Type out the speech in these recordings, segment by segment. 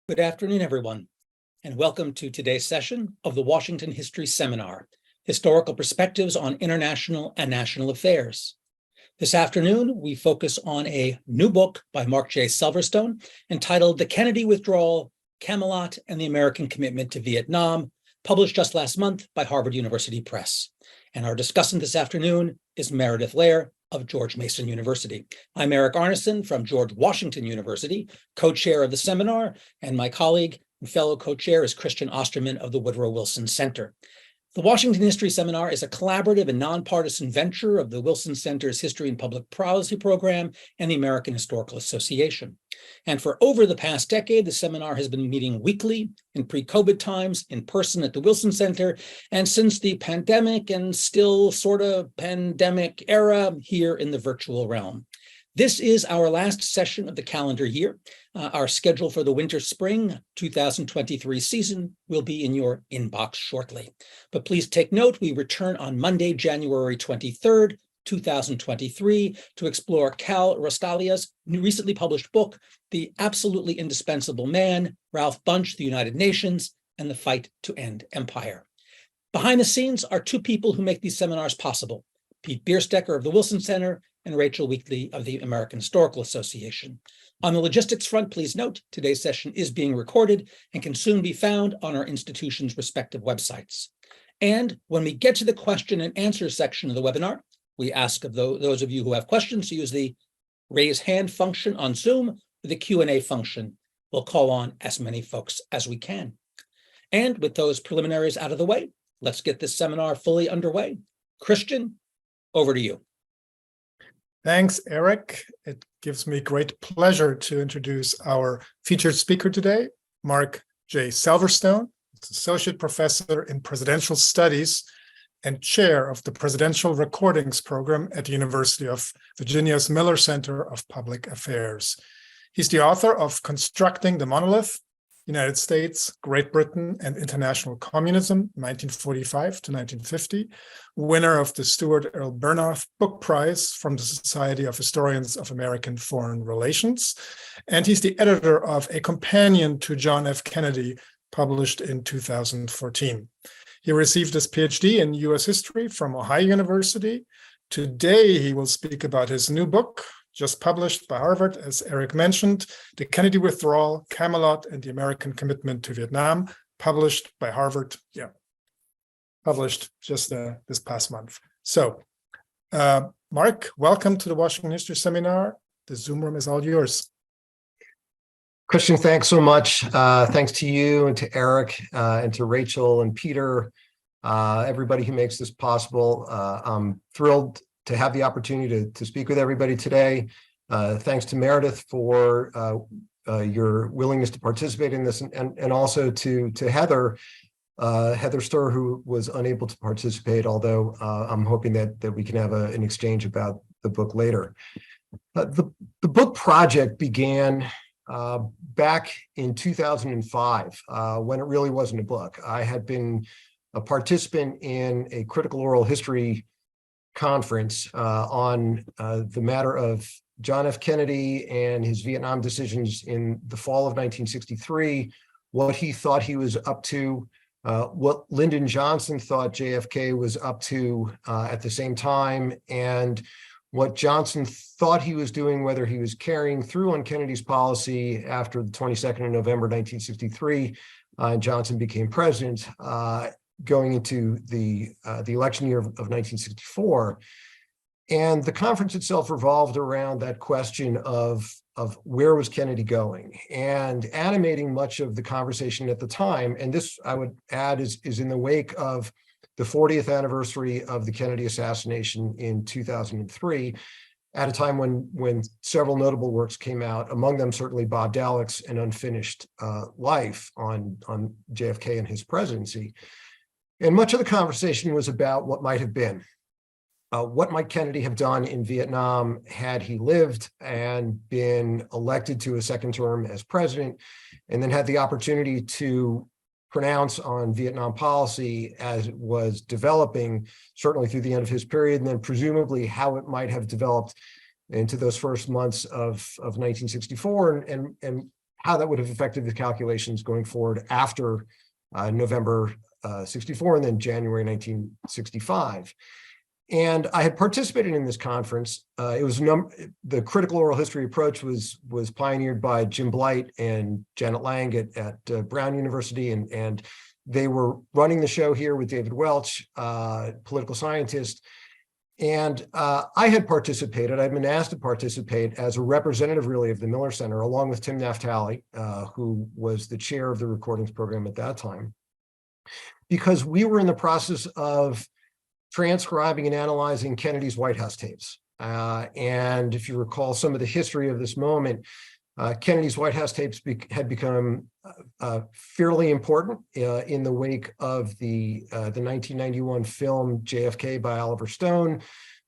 Good afternoon, everyone, and welcome to today's session of the Washington History Seminar, Historical Perspectives on International and National Affairs. This afternoon, we focus on a new book by Marc J. Selverstone entitled The Kennedy Withdrawal, Camelot, and the American Commitment to Vietnam, published just last month by Harvard University Press. And our discussant this afternoon is Meredith Lair of George Mason University. I'm Eric Arneson from George Washington University, co-chair of the seminar, and my colleague and fellow co-chair is Christian Osterman of the Woodrow Wilson Center. The Washington History Seminar is a collaborative and nonpartisan venture of the Wilson Center's History and Public Policy Program and the American Historical Association. And for over the past decade, the seminar has been meeting weekly in pre-COVID times in person at the Wilson Center, and since the pandemic and still sort of pandemic era here in the virtual realm. This is our last session of the calendar year. Our schedule for the winter-spring 2023 season will be in your inbox shortly. But please take note, we return on Monday, January 23rd, 2023, to explore Cal Rostalia's recently published book, The Absolutely Indispensable Man, Ralph Bunche, The United Nations, and the Fight to End Empire. Behind the scenes are two people who make these seminars possible, Pete Bierstecker of the Wilson Center and Rachel Wheatley of the American Historical Association. On the logistics front, please note, today's session is being recorded and can soon be found on our institution's respective websites. And when we get to the question and answer section of the webinar, we ask of those of you who have questions to use the raise hand function on Zoom or the Q&A function. We'll call on as many folks as we can. And with those preliminaries out of the way, let's get this seminar fully underway. Christian, over to you. Thanks, Eric. It gives me great pleasure to introduce our featured speaker today, Marc J. Selverstone, Associate Professor in Presidential Studies and Chair of the Presidential Recordings Program at the University of Virginia's Miller Center of Public Affairs. He's the author of Constructing the Monolith, United States, Great Britain, and International Communism, 1945 to 1950, winner of the Stuart Earl Bernath Book Prize from the Society of Historians of American Foreign Relations. And he's the editor of A Companion to John F. Kennedy, published in 2014. He received his Ph.D. in U.S. history from Ohio University. Today, he will speak about his new book, just published by Harvard, as Eric mentioned, The Kennedy Withdrawal, Camelot, and the American Commitment to Vietnam, published by Harvard. Published just this past month. So, Marc, welcome to the Washington History Seminar. The Zoom room is all yours. Christian, thanks so much. Thanks to you and to Eric and to Rachel and Peter, everybody who makes this possible. I'm thrilled to have the opportunity to speak with everybody today. Thanks to Meredith for your willingness to participate in this, and also to Heather Sturr, who was unable to participate, although I'm hoping that we can have an exchange about the book later. The book project began back in 2005, when it really wasn't a book. I had been a participant in a critical oral history conference on the matter of John F. Kennedy and his Vietnam decisions in the fall of 1963, what he thought he was up to, what Lyndon Johnson thought JFK was up to at the same time, and what Johnson thought he was doing, whether he was carrying through on Kennedy's policy after the 22nd of November, 1963, and Johnson became president, going into the election year of 1964. And the conference itself revolved around that question of where was Kennedy going, and animating much of the conversation at the time. And this, I would add, is in the wake of the 40th anniversary of the Kennedy assassination in 2003, at a time when several notable works came out, among them certainly Bob Dalek's An Unfinished Life on JFK and his presidency. And much of the conversation was about what might have been. What might Kennedy have done in Vietnam had he lived and been elected to a second term as president, and then had the opportunity to pronounce on Vietnam policy as it was developing, certainly through the end of his period, and then presumably how it might have developed into those first months of 1964, and how that would have affected the calculations going forward after November 64 and then January 1965. And I had participated in this conference. It was the critical oral history approach was pioneered by Jim Blight and Janet Lang at Brown University, and they were running the show here with David Welch, political scientist. And I had participated. I'd been asked to participate as a representative, really, of the Miller Center, along with Tim Naftali, who was the chair of the recordings program at that time, because we were in the process of transcribing and analyzing Kennedy's White House tapes. And if you recall some of the history of this moment, Kennedy's White House tapes had become fairly important in the wake of the 1991 film JFK by Oliver Stone.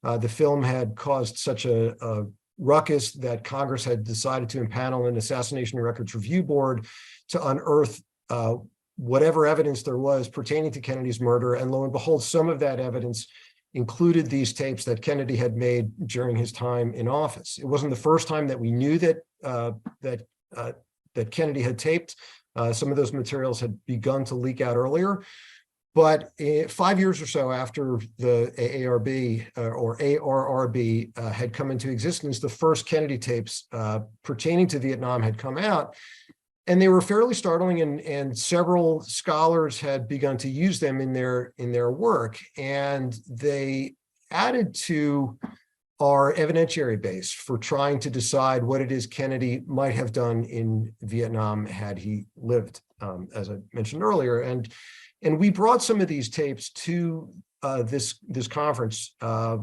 The film had caused such a ruckus that Congress had decided to impanel an Assassination Records Review Board to unearth whatever evidence there was pertaining to Kennedy's murder. And lo and behold, some of that evidence included these tapes that Kennedy had made during his time in office. It wasn't the first time that we knew that that Kennedy had taped. Some of those materials had begun to leak out earlier. But 5 years or so after the AARB or ARRB had come into existence, the first Kennedy tapes pertaining to Vietnam had come out. And they were fairly startling, and several scholars had begun to use them in their work, and they added to our evidentiary base for trying to decide what it is Kennedy might have done in Vietnam had he lived, as I mentioned earlier. And we brought some of these tapes to this conference,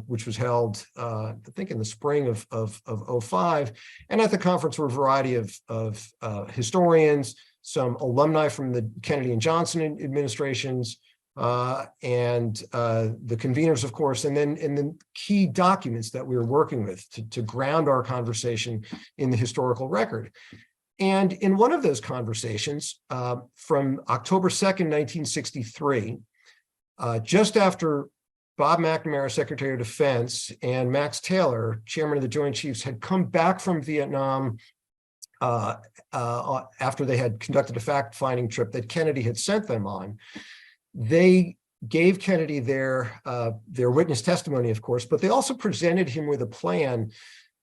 which was held, I think, in the spring of 05. And at the conference were a variety of historians, some alumni from the Kennedy and Johnson administrations, and the conveners, of course, and then key documents that we were working with to ground our conversation in the historical record. And in one of those conversations, from October 2nd, 1963, just after Bob McNamara, Secretary of Defense, and Max Taylor, Chairman of the Joint Chiefs, had come back from Vietnam after they had conducted a fact-finding trip that Kennedy had sent them on, they gave Kennedy their witness testimony, of course, but they also presented him with a plan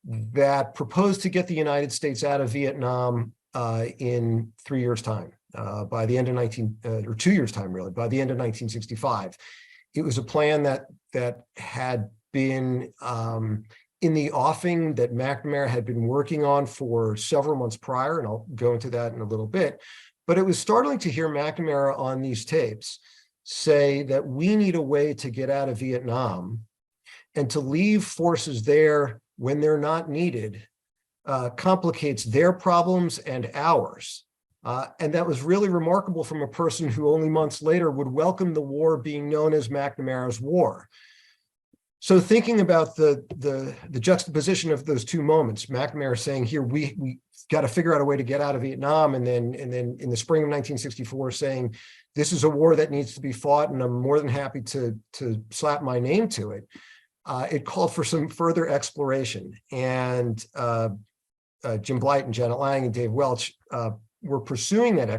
that proposed to get the United States out of Vietnam in 3 years' time. By the end of 2 years' time, really, by the end of 1965. It was a plan that had been in the offing, that McNamara had been working on for several months prior, and I'll go into that in a little bit. But it was startling to hear McNamara on these tapes say that we need a way to get out of Vietnam, and to leave forces there when they're not needed complicates their problems and ours. And that was really remarkable from a person who only months later would welcome the war being known as McNamara's War. So thinking about the juxtaposition of those two moments, McNamara saying here, we got to figure out a way to get out of Vietnam, and then in the spring of 1964 saying, this is a war that needs to be fought, and I'm more than happy to slap my name to it. It called for some further exploration. And Jim Blight and Janet Lang and Dave Welch were pursuing that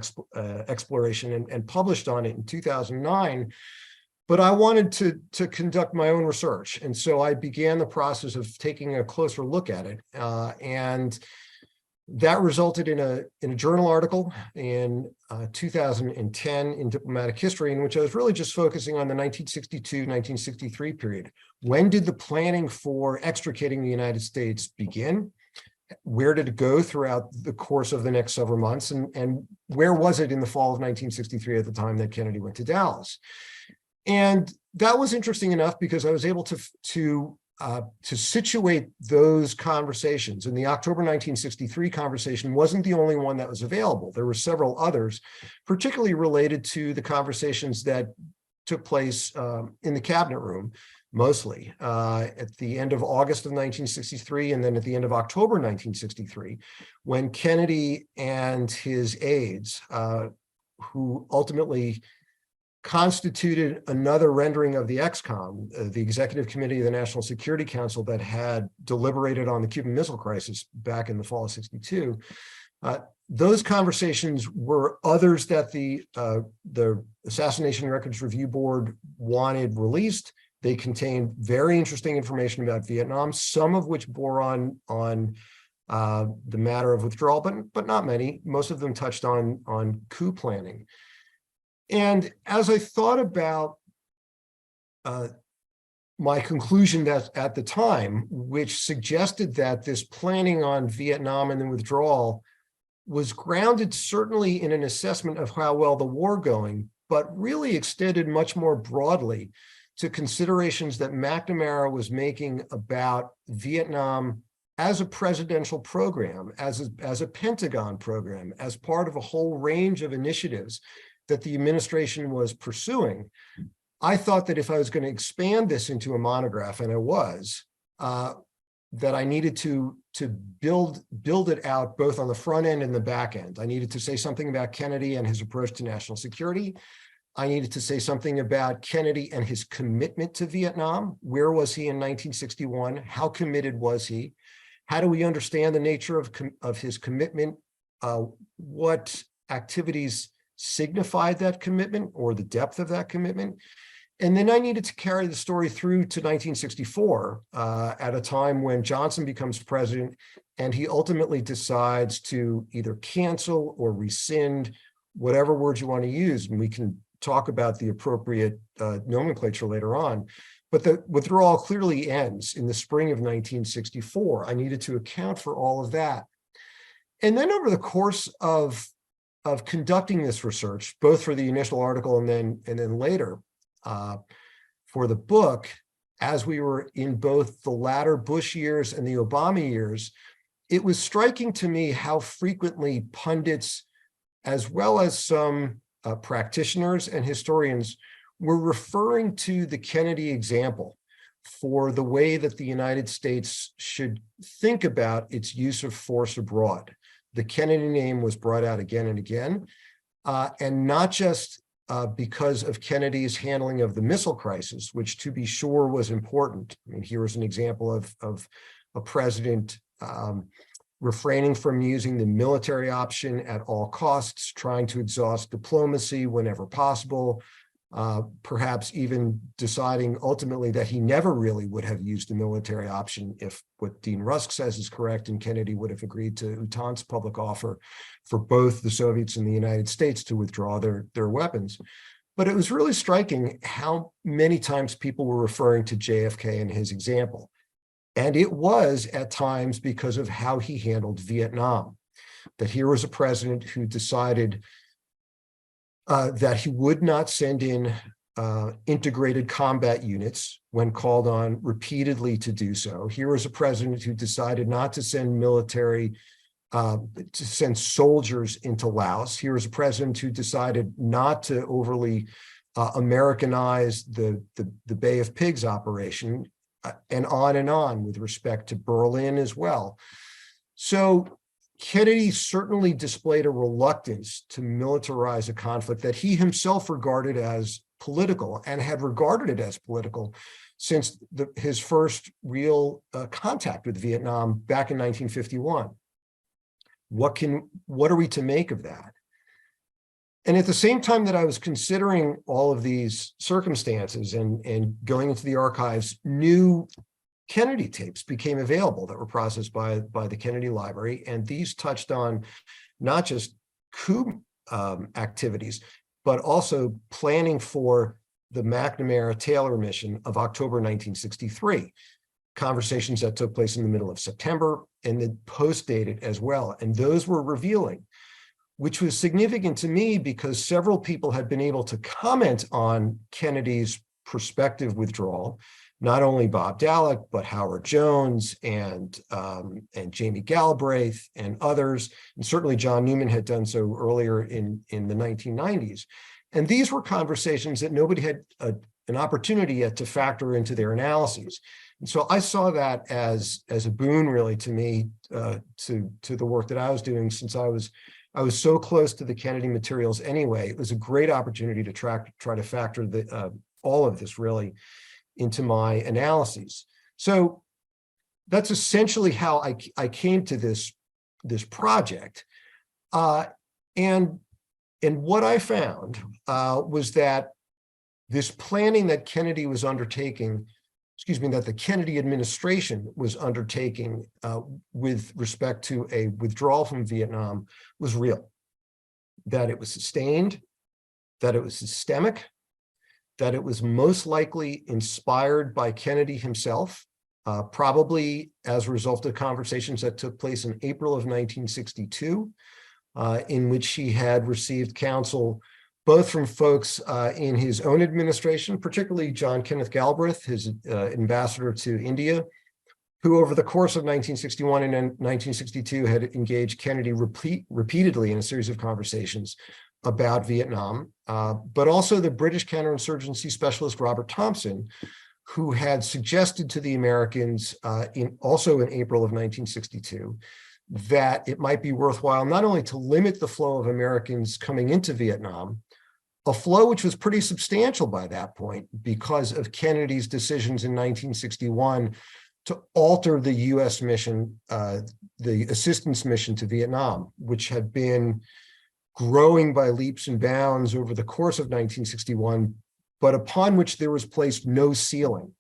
exploration and published on it in 2009. But I wanted to conduct my own research. And so I began the process of taking a closer look at it. And that resulted in a journal article in 2010 in Diplomatic History, in which I was really just focusing on the 1962-1963 period. When did the planning for extricating the United States begin? Where did it go throughout the course of the next several months? And where was it in the fall of 1963 at the time that Kennedy went to Dallas? And that was interesting enough because I was able to situate those conversations. And the October 1963 conversation wasn't the only one that was available. There were several others, particularly related to the conversations that took place in the cabinet room, mostly at the end of August of 1963, and then at the end of October 1963, when Kennedy and his aides, who ultimately constituted another rendering of the ExComm, the Executive Committee of the National Security Council that had deliberated on the Cuban Missile Crisis back in the fall of '62, those conversations were others that the Assassination Records Review Board wanted released. They contained very interesting information about Vietnam, some of which bore on the matter of withdrawal, but not many. Most of them touched on coup planning. And as I thought about my conclusion that at the time, which suggested that this planning on Vietnam and the withdrawal was grounded certainly in an assessment of how well the war going, but really extended much more broadly to considerations that McNamara was making about Vietnam as a presidential program, as a Pentagon program, as part of a whole range of initiatives that the administration was pursuing. I thought that if I was going to expand this into a monograph, and I was, that I needed to build it out both on the front end and the back end. I needed to say something about Kennedy and his approach to national security. I needed to say something about Kennedy and his commitment to Vietnam. Where was he in 1961? How committed was he? How do we understand the nature of his commitment? What activities signified that commitment or the depth of that commitment? And then I needed to carry the story through to 1964, at a time when Johnson becomes president, and he ultimately decides to either cancel or rescind, whatever words you want to use, and we can talk about the appropriate nomenclature later on. But the withdrawal clearly ends in the spring of 1964. I needed to account for all of that. And then over the course of conducting this research, both for the initial article and then later, for the book, as we were in both the latter Bush years and the Obama years, it was striking to me how frequently pundits, as well as some practitioners and historians, were referring to the Kennedy example for the way that the United States should think about its use of force abroad. The Kennedy name was brought out again and again, and not just because of Kennedy's handling of the missile crisis, which to be sure was important. I mean, here is an example of a president refraining from using the military option at all costs, trying to exhaust diplomacy whenever possible, perhaps even deciding ultimately that he never really would have used the military option if what Dean Rusk says is correct, and Kennedy would have agreed to Outan's public offer for both the Soviets and the United States to withdraw their weapons. But it was really striking how many times people were referring to JFK and his example. And it was at times because of how he handled Vietnam, that here was a president who decided that he would not send in integrated combat units when called on repeatedly to do so. Here was a president who decided not to send to send soldiers into Laos. Here was a president who decided not to overly Americanize the Bay of Pigs operation, and on with respect to Berlin as well. So Kennedy certainly displayed a reluctance to militarize a conflict that he himself regarded as political, and had regarded it as political since his first real contact with Vietnam back in 1951. What are we to make of that? And at the same time that I was considering all of these circumstances and going into the archives, new Kennedy tapes became available that were processed by the Kennedy Library. And these touched on not just coup activities, but also planning for the McNamara-Taylor mission of October 1963, conversations that took place in the middle of September and then post-dated as well. And those were revealing, which was significant to me because several people had been able to comment on Kennedy's prospective withdrawal, not only Bob Dallek, but Howard Jones and Jamie Galbraith and others. And certainly John Newman had done so earlier in the 1990s. And these were conversations that nobody had an opportunity yet to factor into their analyses. And so I saw that as a boon really to me, to the work that I was doing, since I was so close to the Kennedy materials anyway. It was a great opportunity to try to factor all of this really into my analyses. So that's essentially how I came to this project. And what I found was that this planning that Kennedy was undertaking, that the Kennedy administration was undertaking with respect to a withdrawal from Vietnam was real, that it was sustained, that it was systemic, that it was most likely inspired by Kennedy himself, probably as a result of conversations that took place in April of 1962, in which he had received counsel both from folks in his own administration, particularly John Kenneth Galbraith, his ambassador to India, who over the course of 1961 and 1962 had engaged Kennedy repeatedly in a series of conversations about Vietnam, but also the British counterinsurgency specialist Robert Thompson, who had suggested to the Americans also in April of 1962 that it might be worthwhile not only to limit the flow of Americans coming into Vietnam, a flow which was pretty substantial by that point because of Kennedy's decisions in 1961 to alter the U.S. mission, the assistance mission to Vietnam, which had been growing by leaps and bounds over the course of 1961, but upon which there was placed no ceiling.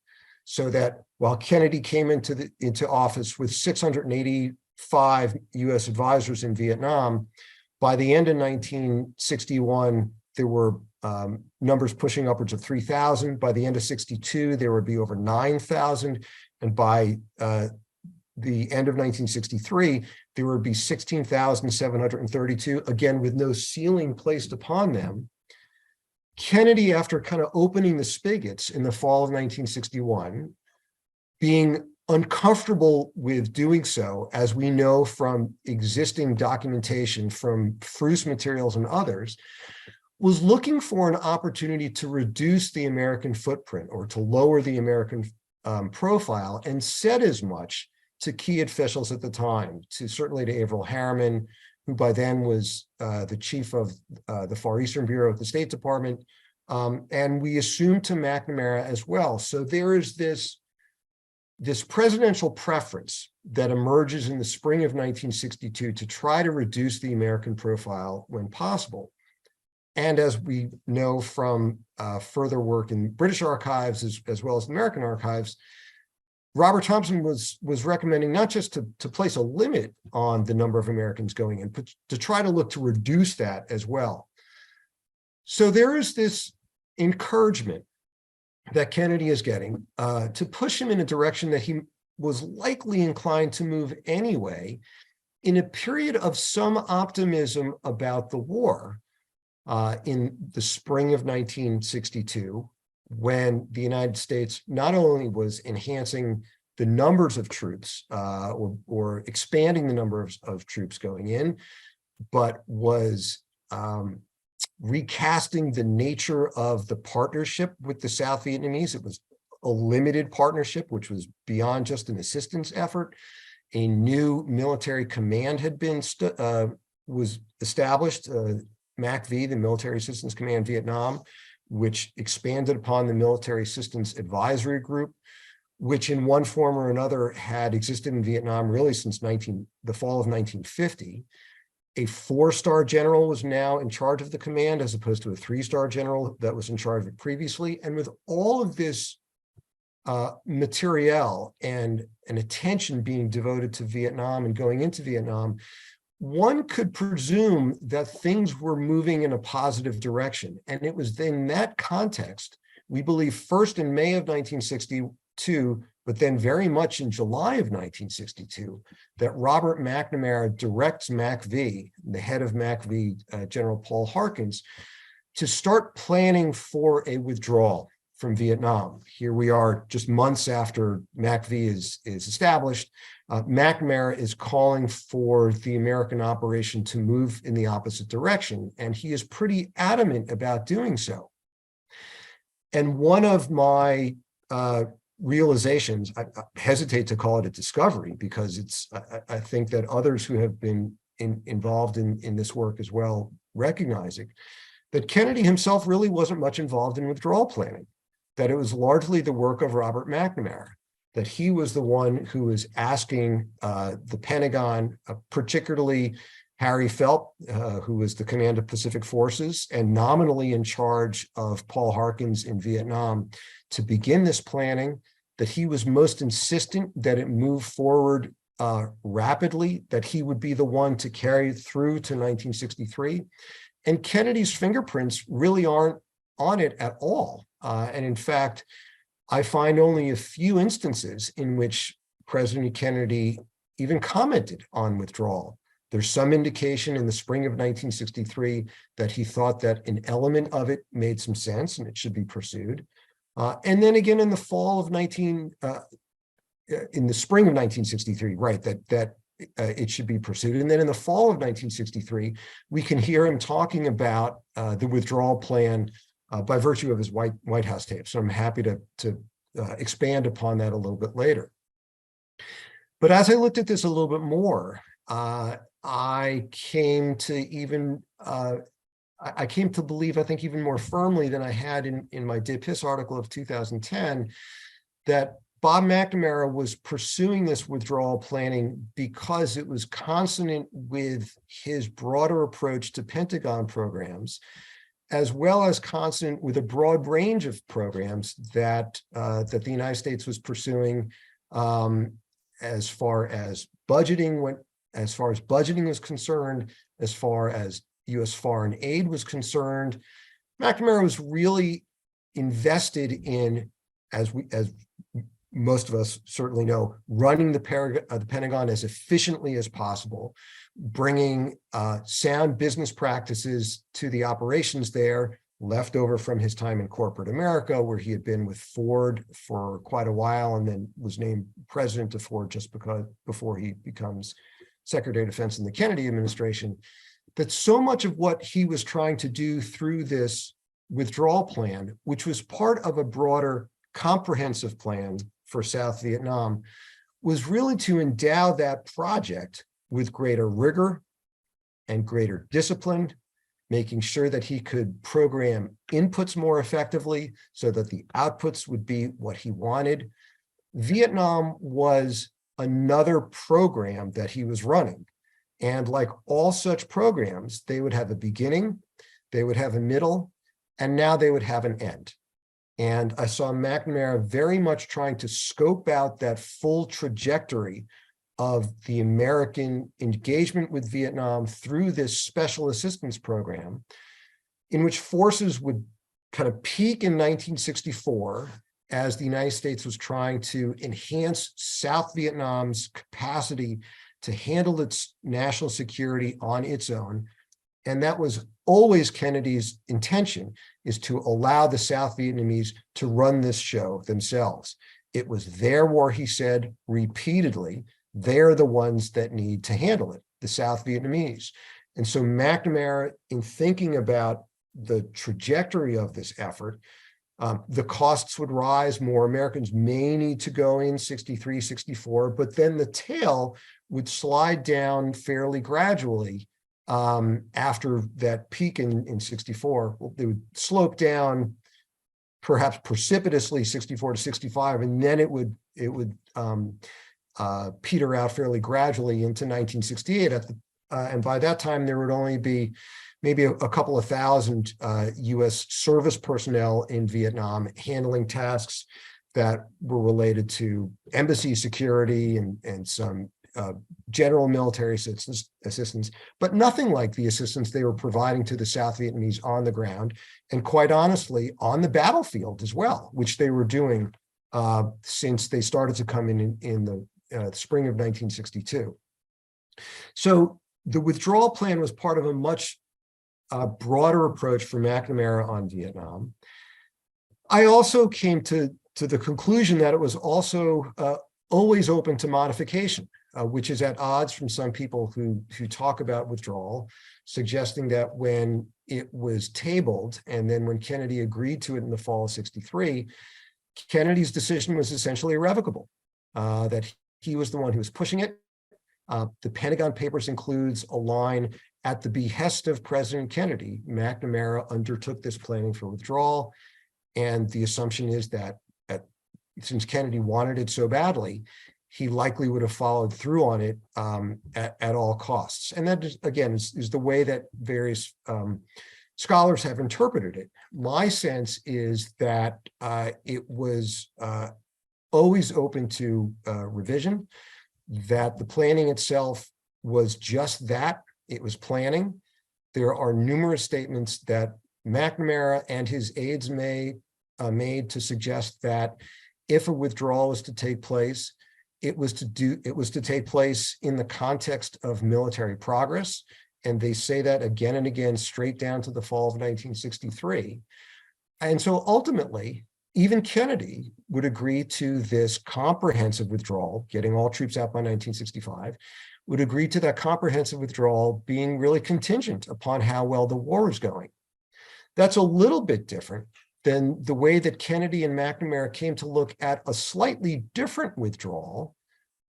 So that while Kennedy came into office with 685 U.S. advisors in Vietnam, by the end of 1961, there were numbers pushing upwards of 3,000. By the end of 62, there would be over 9,000. And by the end of 1963, there would be 16,732, again, with no ceiling placed upon them. Kennedy, after kind of opening the spigots in the fall of 1961, being uncomfortable with doing so, as we know from existing documentation from Fruce materials and others, was looking for an opportunity to reduce the American footprint or to lower the American profile, and said as much to key officials at the time, certainly to Averell Harriman, who by then was the chief of the Far Eastern Bureau of the State Department, and we assumed to McNamara as well. So there is this presidential preference that emerges in the spring of 1962 to try to reduce the American profile when possible. And as we know from further work in British archives as well as American archives, Robert Thompson was recommending not just to place a limit on the number of Americans going in, but to try to look to reduce that as well. So there is this encouragement that Kennedy is getting to push him in a direction that he was likely inclined to move anyway, in a period of some optimism about the war in the spring of 1962, when the United States not only was enhancing the numbers of troops or expanding the number of troops going in, but was recasting the nature of the partnership with the South Vietnamese. It was a limited partnership, which was beyond just an assistance effort. A new military command had been was established, MACV, the Military Assistance Command Vietnam, which expanded upon the Military Assistance Advisory Group, which in one form or another had existed in Vietnam really since the fall of 1950. A 4-star general was now in charge of the command, as opposed to a 3-star general that was in charge of it previously. And with all of this materiel and attention being devoted to Vietnam and going into Vietnam, one could presume that things were moving in a positive direction. And it was in that context, we believe first in May of 1962, but then very much in July of 1962, that Robert McNamara directs MACV, the head of MACV, General Paul Harkins, to start planning for a withdrawal from Vietnam. Here we are just months after MACV is established. McNamara is calling for the American operation to move in the opposite direction, and he is pretty adamant about doing so. And one of my realizations, I hesitate to call it a discovery, because I think that others who have been involved in this work as well recognize it, that Kennedy himself really wasn't much involved in withdrawal planning, that it was largely the work of Robert McNamara, that he was the one who was asking the Pentagon, particularly Harry Felt, who was the commander of Pacific Forces and nominally in charge of Paul Harkins in Vietnam, to begin this planning, that he was most insistent that it move forward rapidly, that he would be the one to carry it through to 1963. And Kennedy's fingerprints really aren't on it at all. And in fact, I find only a few instances in which President Kennedy even commented on withdrawal. There's some indication in the spring of 1963 that he thought that an element of it made some sense and it should be pursued. And then again in the fall of in the spring of 1963, right, that it should be pursued. And then in the fall of 1963, we can hear him talking about the withdrawal plan by virtue of his White House tape. So I'm happy to expand upon that a little bit later. But as I looked at this a little bit more, I came to believe, I think even more firmly than I had in my DIPIS article of 2010, that Bob McNamara was pursuing this withdrawal planning because it was consonant with his broader approach to Pentagon programs, as well as consonant with a broad range of programs that the United States was pursuing as far as budgeting was concerned, as far as U.S. foreign aid was concerned. McNamara was really invested in, as most of us certainly know, running the Pentagon as efficiently as possible, bringing sound business practices to the operations there, left over from his time in corporate America, where he had been with Ford for quite a while and then was named president of Ford just before he becomes Secretary of Defense in the Kennedy administration. That so much of what he was trying to do through this withdrawal plan, which was part of a broader comprehensive plan for South Vietnam, was really to endow that project with greater rigor and greater discipline, making sure that he could program inputs more effectively so that the outputs would be what he wanted. Vietnam was another program that he was running. And like all such programs, they would have a beginning, they would have a middle, and now they would have an end. And I saw McNamara very much trying to scope out that full trajectory of the American engagement with Vietnam through this special assistance program, in which forces would kind of peak in 1964 as the United States was trying to enhance South Vietnam's capacity to handle its national security on its own. And that was always Kennedy's intention, is to allow the South Vietnamese to run this show themselves. It was their war, he said repeatedly. They're the ones that need to handle it, the South Vietnamese. And so McNamara, in thinking about the trajectory of this effort, the costs would rise, more Americans may need to go in 63, 64, but then the tail would slide down fairly gradually after that peak in 64. They would slope down perhaps precipitously 64 to 65, and then it would peter out fairly gradually into 1968. And by that time, there would only be maybe a couple of thousand U.S. service personnel in Vietnam handling tasks that were related to embassy security and some general military assistance, but nothing like the assistance they were providing to the South Vietnamese on the ground, and quite honestly, on the battlefield as well, which they were doing since they started to come in the spring of 1962. So the withdrawal plan was part of a much broader approach for McNamara on Vietnam. I also came to the conclusion that it was also always open to modification, which is at odds from some people who talk about withdrawal, suggesting that when it was tabled and then when Kennedy agreed to it in the fall of 63, Kennedy's decision was essentially irrevocable, that he was the one who was pushing it. The Pentagon Papers includes a line, at the behest of President Kennedy, McNamara undertook this planning for withdrawal. And the assumption is that since Kennedy wanted it so badly, he likely would have followed through on it at all costs. And that, again, is the way that various scholars have interpreted it. My sense is that it was always open to revision, that the planning itself was just that, it was planning. There are numerous statements that McNamara and his aides made to suggest that if a withdrawal is to take place, it was to take place in the context of military progress. And they say that again and again, straight down to the fall of 1963. And so ultimately, even Kennedy would agree to this comprehensive withdrawal, getting all troops out by 1965, would agree to that comprehensive withdrawal being really contingent upon how well the war is going. That's a little bit different than the way that Kennedy and McNamara came to look at a slightly different withdrawal,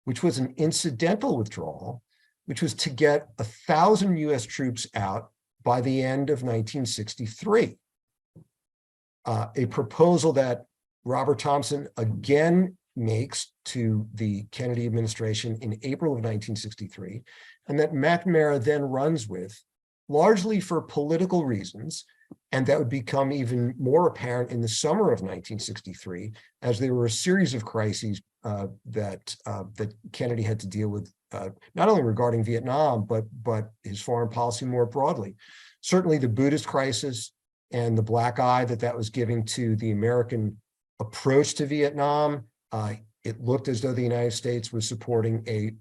which was an incidental withdrawal, which was to get 1,000 US troops out by the end of 1963. A proposal that Robert Thompson again makes to the Kennedy administration in April of 1963, and that McNamara then runs with, largely for political reasons, and that would become even more apparent in the summer of 1963, as there were a series of crises that Kennedy had to deal with, not only regarding Vietnam, but his foreign policy more broadly. Certainly the Buddhist crisis and the black eye that was giving to the American approach to Vietnam. It looked as though the United States was supporting a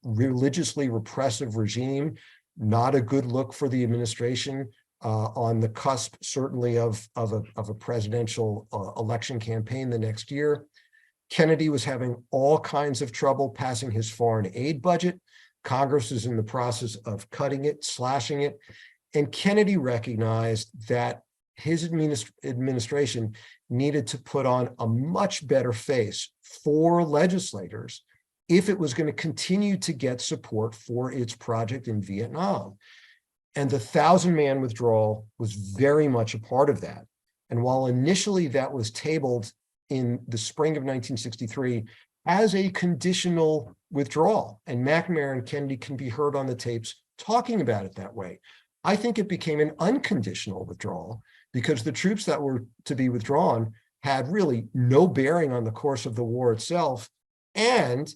religiously repressive regime, not a good look for the administration on the cusp, certainly of a presidential election campaign the next year. Kennedy was having all kinds of trouble passing his foreign aid budget. Congress is in the process of cutting it, slashing it. And Kennedy recognized that his administration needed to put on a much better face for legislators if it was going to continue to get support for its project in Vietnam. And the Thousand Man Withdrawal was very much a part of that. And while initially that was tabled in the spring of 1963 as a conditional withdrawal, and McNamara and Kennedy can be heard on the tapes talking about it that way, I think it became an unconditional withdrawal because the troops that were to be withdrawn had really no bearing on the course of the war itself, and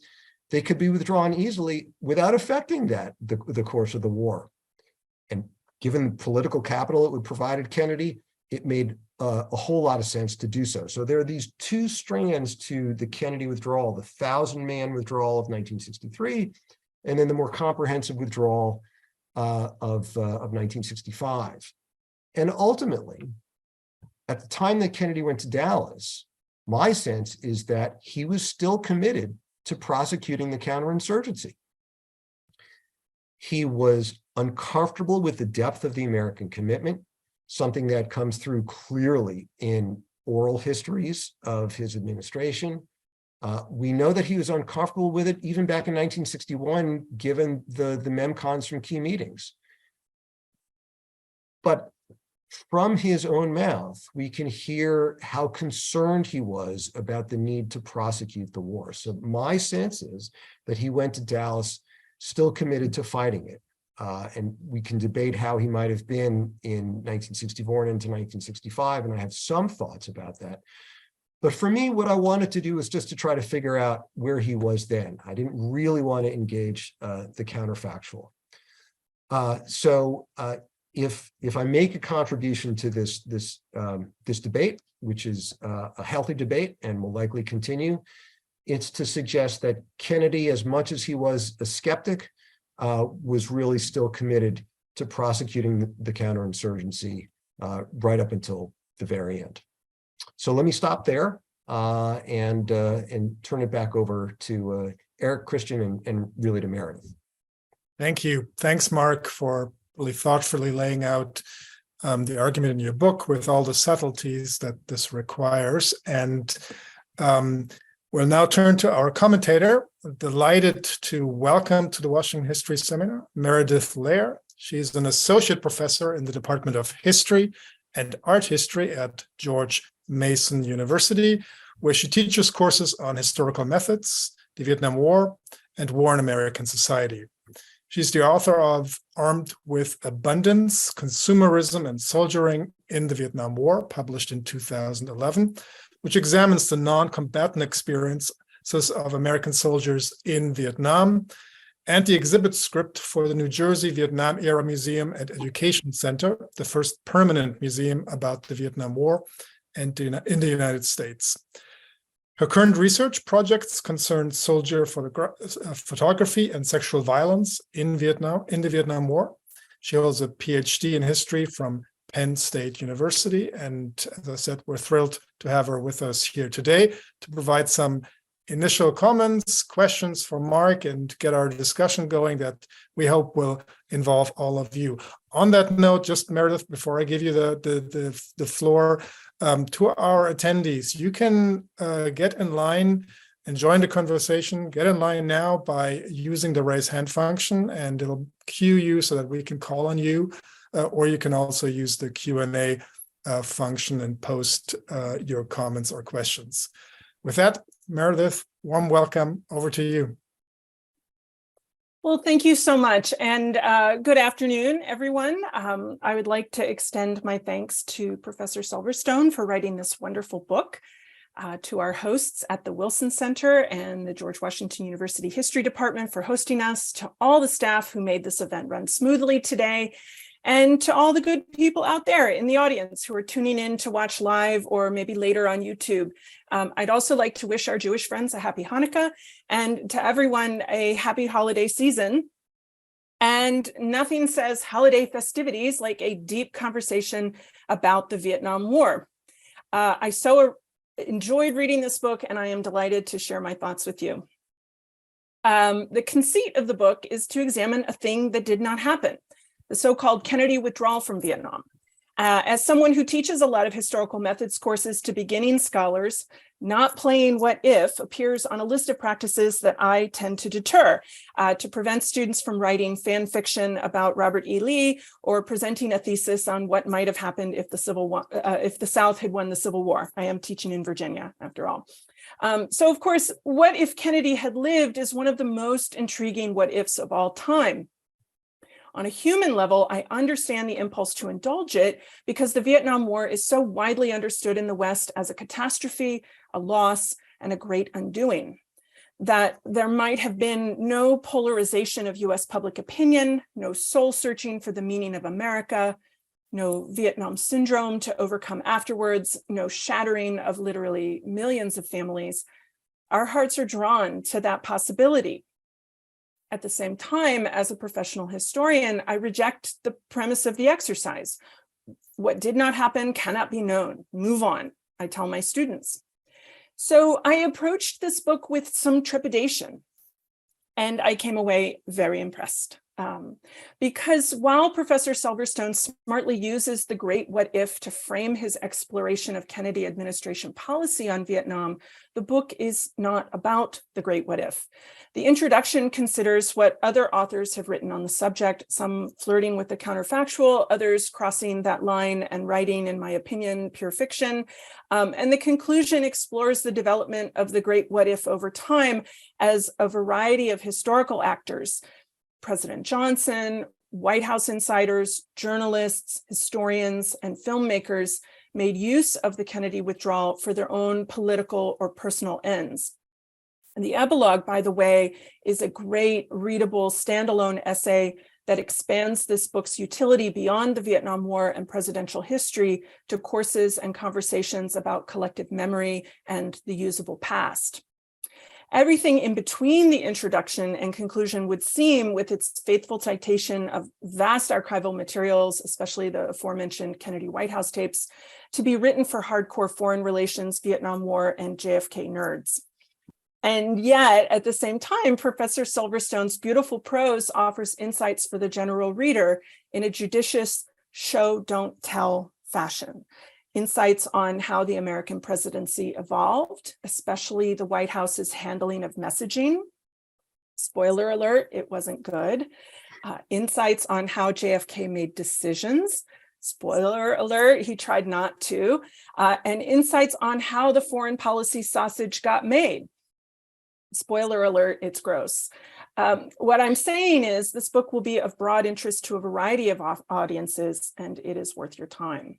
they could be withdrawn easily without affecting the course of the war. And given the political capital it would provided Kennedy, it made a whole lot of sense to do so. So there are these two strands to the Kennedy withdrawal, the Thousand Man Withdrawal of 1963, and then the more comprehensive withdrawal of 1965. And ultimately, at the time that Kennedy went to Dallas, my sense is that he was still committed to prosecuting the counterinsurgency. He was uncomfortable with the depth of the American commitment, something that comes through clearly in oral histories of his administration. We know that he was uncomfortable with it even back in 1961, given the memcons from key meetings. But from his own mouth, we can hear how concerned he was about the need to prosecute the war. So my sense is that he went to Dallas still committed to fighting it. And we can debate how he might have been in 1964 and into 1965, and I have some thoughts about that. But for me, what I wanted to do was just to try to figure out where he was then. I didn't really want to engage the counterfactual. If I make a contribution to this debate, which is a healthy debate and will likely continue, it's to suggest that Kennedy, as much as he was a skeptic, was really still committed to prosecuting the counterinsurgency right up until the very end. So let me stop there and turn it back over to Eric, Christian, and really to Meredith. Thank you. Thanks, Marc, for really thoughtfully laying out the argument in your book with all the subtleties that this requires. And we'll now turn to our commentator. Delighted to welcome to the Washington History Seminar, Meredith Lair. She's an associate professor in the Department of History and Art History at George Mason University, where she teaches courses on historical methods, the Vietnam War, and War in American Society. She's the author of Armed with Abundance, Consumerism and Soldiering in the Vietnam War, published in 2011, which examines the non-combatant experiences of American soldiers in Vietnam, and the exhibit script for the New Jersey Vietnam-era Museum and Education Center, the first permanent museum about the Vietnam War and in the United States. Her current research projects concern soldier photography and sexual violence in the Vietnam War. She holds a Ph.D. in history from Penn State University. And as I said, we're thrilled to have her with us here today to provide some initial comments, questions for Marc, and get our discussion going that we hope will involve all of you. On that note, just Meredith, before I give you the floor, to our attendees, you can get in line and join the conversation. Get in line now by using the raise hand function, and it'll cue you so that we can call on you, or you can also use the Q&A function and post your comments or questions. With that, Meredith, warm welcome. Over to you. Well, thank you so much, and good afternoon, everyone. I would like to extend my thanks to Professor Selverstone for writing this wonderful book, to our hosts at the Wilson Center and the George Washington University History Department for hosting us, to all the staff who made this event run smoothly today, and to all the good people out there in the audience who are tuning in to watch live or maybe later on YouTube. I'd also like to wish our Jewish friends a happy Hanukkah, and to everyone a happy holiday season. And nothing says holiday festivities like a deep conversation about the Vietnam War. I so enjoyed reading this book, and I am delighted to share my thoughts with you. The conceit of the book is to examine a thing that did not happen, the so-called Kennedy Withdrawal from Vietnam. As someone who teaches a lot of historical methods courses to beginning scholars, not playing what if appears on a list of practices that I tend to deter, to prevent students from writing fan fiction about Robert E. Lee or presenting a thesis on what might have happened if the South had won the Civil War. I am teaching in Virginia, after all. So, of course, what if Kennedy had lived is one of the most intriguing what ifs of all time. On a human level, I understand the impulse to indulge it because the Vietnam War is so widely understood in the West as a catastrophe, a loss, and a great undoing, that there might have been no polarization of US public opinion, no soul searching for the meaning of America, no Vietnam syndrome to overcome afterwards, no shattering of literally millions of families. Our hearts are drawn to that possibility. At the same time, as a professional historian, I reject the premise of the exercise. What did not happen cannot be known. Move on, I tell my students. So I approached this book with some trepidation, and I came away very impressed. Because while Professor Selverstone smartly uses the great what if to frame his exploration of Kennedy administration policy on Vietnam, the book is not about the great what if. The introduction considers what other authors have written on the subject, some flirting with the counterfactual, others crossing that line and writing, in my opinion, pure fiction. And the conclusion explores the development of the great what if over time as a variety of historical actors, President Johnson, White House insiders, journalists, historians, and filmmakers made use of the Kennedy withdrawal for their own political or personal ends. And the epilogue, by the way, is a great readable standalone essay that expands this book's utility beyond the Vietnam War and presidential history to courses and conversations about collective memory and the usable past. Everything in between the introduction and conclusion would seem, with its faithful citation of vast archival materials, especially the aforementioned Kennedy White House tapes, to be written for hardcore foreign relations, Vietnam War, and JFK nerds. And yet, at the same time, Professor Selverstone's beautiful prose offers insights for the general reader in a judicious show, don't tell fashion. Insights on how the American presidency evolved, especially the White House's handling of messaging. Spoiler alert, it wasn't good. Insights on how JFK made decisions. Spoiler alert, he tried not to. And insights on how the foreign policy sausage got made. Spoiler alert, it's gross. What I'm saying is this book will be of broad interest to a variety of audiences, and it is worth your time.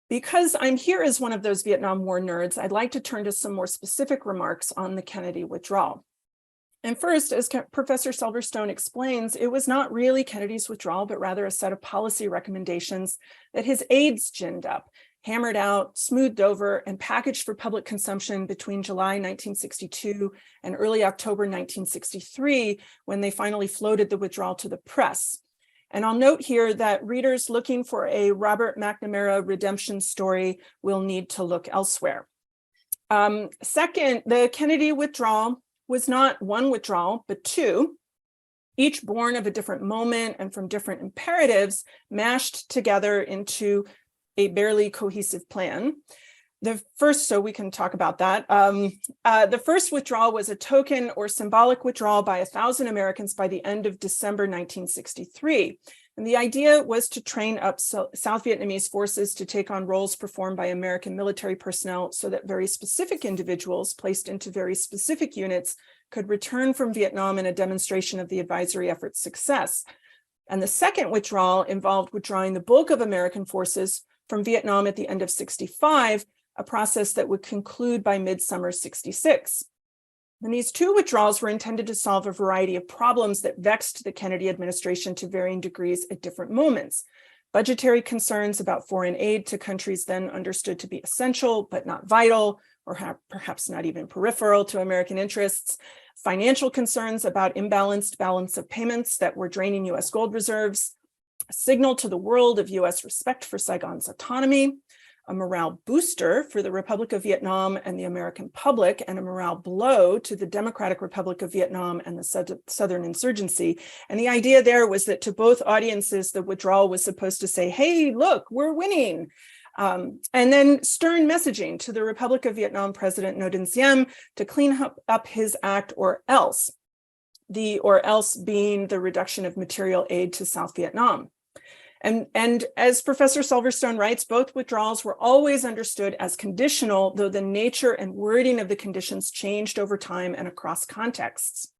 Because I'm here as one of those Vietnam War nerds, I'd like to turn to some more specific remarks on the Kennedy withdrawal. And first, as Professor Selverstone explains, it was not really Kennedy's withdrawal, but rather a set of policy recommendations that his aides ginned up, hammered out, smoothed over, and packaged for public consumption between July 1962 and early October 1963, when they finally floated the withdrawal to the press. And I'll note here that readers looking for a Robert McNamara redemption story will need to look elsewhere. Second, the Kennedy withdrawal was not one withdrawal, but two, each born of a different moment and from different imperatives, mashed together into a barely cohesive plan. The first, so we can talk about that. The first withdrawal was a token or symbolic withdrawal by 1,000 Americans by the end of December 1963. And the idea was to train up South Vietnamese forces to take on roles performed by American military personnel so that very specific individuals placed into very specific units could return from Vietnam in a demonstration of the advisory effort's success. And the second withdrawal involved withdrawing the bulk of American forces from Vietnam at the end of 65, a process that would conclude by midsummer 66. And these two withdrawals were intended to solve a variety of problems that vexed the Kennedy administration to varying degrees at different moments. Budgetary concerns about foreign aid to countries then understood to be essential, but not vital, or perhaps not even peripheral to American interests. Financial concerns about imbalanced balance of payments that were draining US gold reserves. A signal to the world of US respect for Saigon's autonomy. A morale booster for the Republic of Vietnam and the American public, and a morale blow to the Democratic Republic of Vietnam and the Southern insurgency. And the idea there was that to both audiences, the withdrawal was supposed to say, hey, look, we're winning. And then stern messaging to the Republic of Vietnam President Ngo Dinh Diem to clean up his act or else. The or else being the reduction of material aid to South Vietnam. And as Professor Selverstone writes, both withdrawals were always understood as conditional, though the nature and wording of the conditions changed over time and across contexts.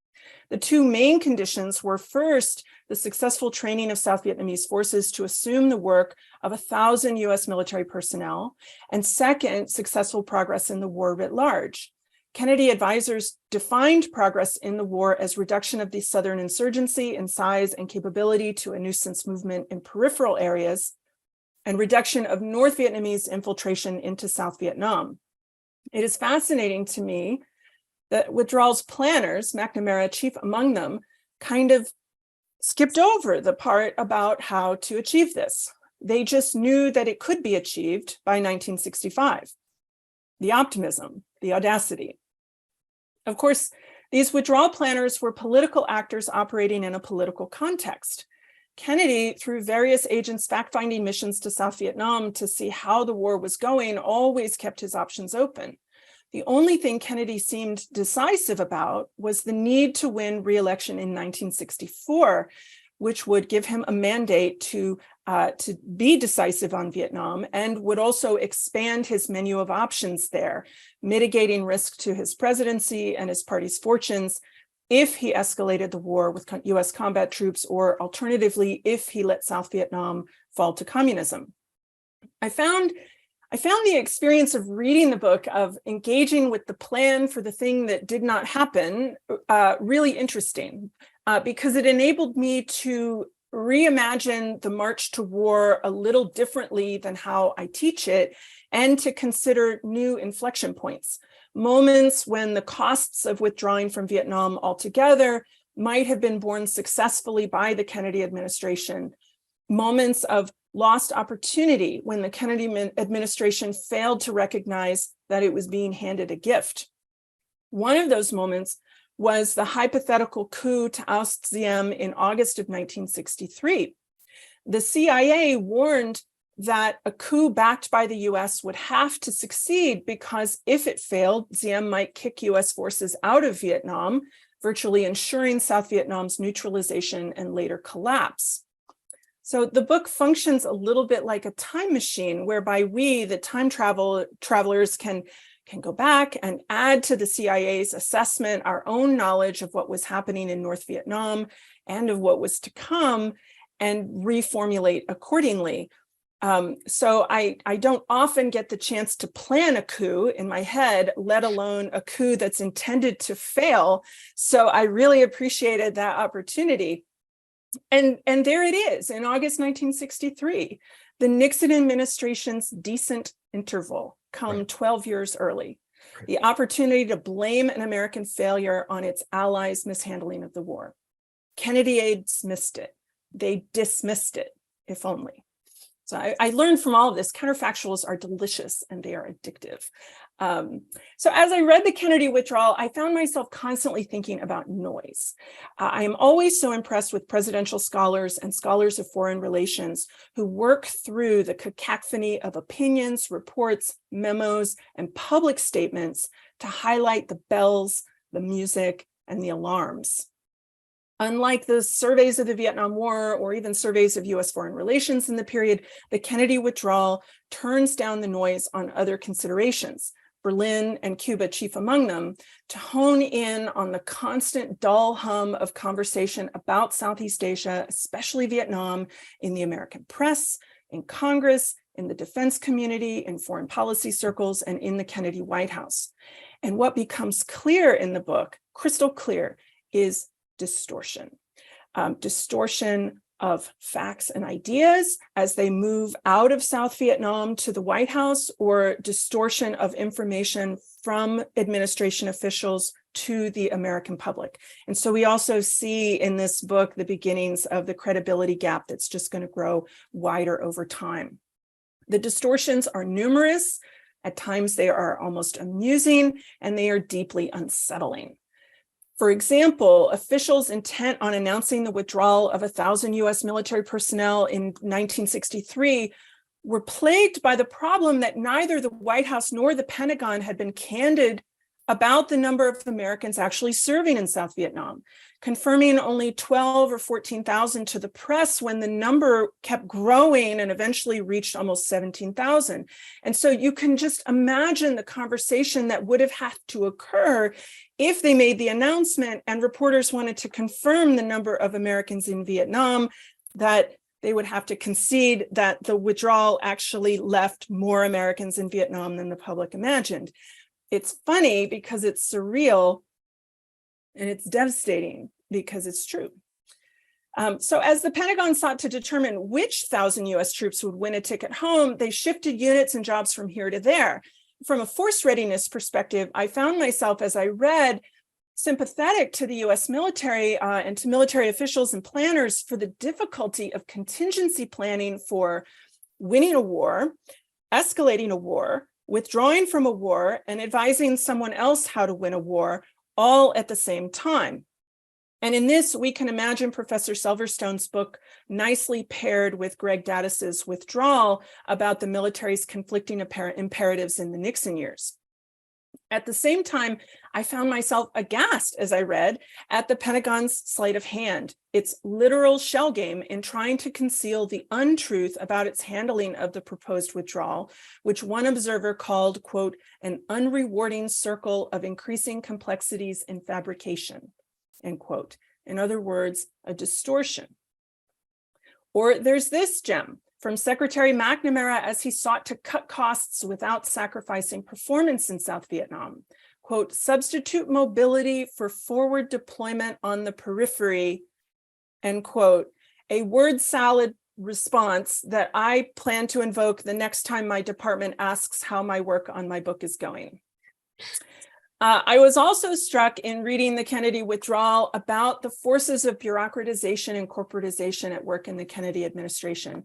The two main conditions were first, the successful training of South Vietnamese forces to assume the work of 1,000 US military personnel, and second, successful progress in the war writ large. Kennedy advisors defined progress in the war as reduction of the Southern insurgency in size and capability to a nuisance movement in peripheral areas, and reduction of North Vietnamese infiltration into South Vietnam. It is fascinating to me that withdrawal's planners, McNamara chief among them, kind of skipped over the part about how to achieve this. They just knew that it could be achieved by 1965. The optimism, the audacity. Of course, these withdrawal planners were political actors operating in a political context. Kennedy, through various agents' fact-finding missions to South Vietnam to see how the war was going, always kept his options open. The only thing Kennedy seemed decisive about was the need to win re-election in 1964, which would give him a mandate to be decisive on Vietnam and would also expand his menu of options there, mitigating risk to his presidency and his party's fortunes if he escalated the war with US combat troops, or alternatively, if he let South Vietnam fall to communism. I found the experience of reading the book, of engaging with the plan for the thing that did not happen, really interesting, because it enabled me to reimagine the march to war a little differently than how I teach it, and to consider new inflection points, moments when the costs of withdrawing from Vietnam altogether might have been borne successfully by the Kennedy administration, moments of lost opportunity when the Kennedy administration failed to recognize that it was being handed a gift. One of those moments was the hypothetical coup to oust Diem in August of 1963. The CIA warned that a coup backed by the US would have to succeed because if it failed, Diem might kick US forces out of Vietnam, virtually ensuring South Vietnam's neutralization and later collapse. So the book functions a little bit like a time machine whereby we, the time travelers, can can go back and add to the CIA's assessment our own knowledge of what was happening in North Vietnam and of what was to come, and reformulate accordingly. So I don't often get the chance to plan a coup in my head, let alone a coup that's intended to fail. So I really appreciated that opportunity. And there it is in August 1963, the Nixon administration's decent interval come 12 years early, the opportunity to blame an American failure on its allies' mishandling of the war. Kennedy aides missed it. They dismissed it, if only. So I learned from all of this, counterfactuals are delicious and they are addictive. So as I read the Kennedy Withdrawal, I found myself constantly thinking about noise. I am always so impressed with presidential scholars and scholars of foreign relations who work through the cacophony of opinions, reports, memos, and public statements to highlight the bells, the music, and the alarms. Unlike the surveys of the Vietnam War or even surveys of US foreign relations in the period, the Kennedy Withdrawal turns down the noise on other considerations, Berlin and Cuba chief among them, to hone in on the constant dull hum of conversation about Southeast Asia, especially Vietnam, in the American press, in Congress, in the defense community, in foreign policy circles, and in the Kennedy White House. And what becomes clear in the book, crystal clear, is distortion. Distortion of facts and ideas as they move out of South Vietnam to the White House, or distortion of information from administration officials to the American public. And so we also see in this book the beginnings of the credibility gap that's just going to grow wider over time. The distortions are numerous. At times they are almost amusing, and they are deeply unsettling. For example, officials intent on announcing the withdrawal of 1,000 US military personnel in 1963 were plagued by the problem that neither the White House nor the Pentagon had been candid about the number of Americans actually serving in South Vietnam, confirming only 12 or 14,000 to the press when the number kept growing and eventually reached almost 17,000. And so you can just imagine the conversation that would have had to occur if they made the announcement and reporters wanted to confirm the number of Americans in Vietnam, that they would have to concede that the withdrawal actually left more Americans in Vietnam than the public imagined. It's funny because it's surreal, and it's devastating because it's true. So as the Pentagon sought to determine which 1,000 US troops would win a ticket home, they shifted units and jobs from here to there. From a force readiness perspective, I found myself, as I read, sympathetic to the US military and to military officials and planners for the difficulty of contingency planning for winning a war, escalating a war, withdrawing from a war, and advising someone else how to win a war, all at the same time. And in this, we can imagine Professor Selverstone's book nicely paired with Greg Dattis's Withdrawal about the military's conflicting imperatives in the Nixon years. At the same time, I found myself aghast as I read at the Pentagon's sleight of hand, its literal shell game in trying to conceal the untruth about its handling of the proposed withdrawal, which one observer called, quote, an unrewarding circle of increasing complexities in fabrication, end quote. In other words, a distortion. Or there's this gem from Secretary McNamara as he sought to cut costs without sacrificing performance in South Vietnam. Quote, substitute mobility for forward deployment on the periphery, end quote. A word salad response that I plan to invoke the next time my department asks how my work on my book is going. I was also struck in reading the Kennedy Withdrawal about the forces of bureaucratization and corporatization at work in the Kennedy administration,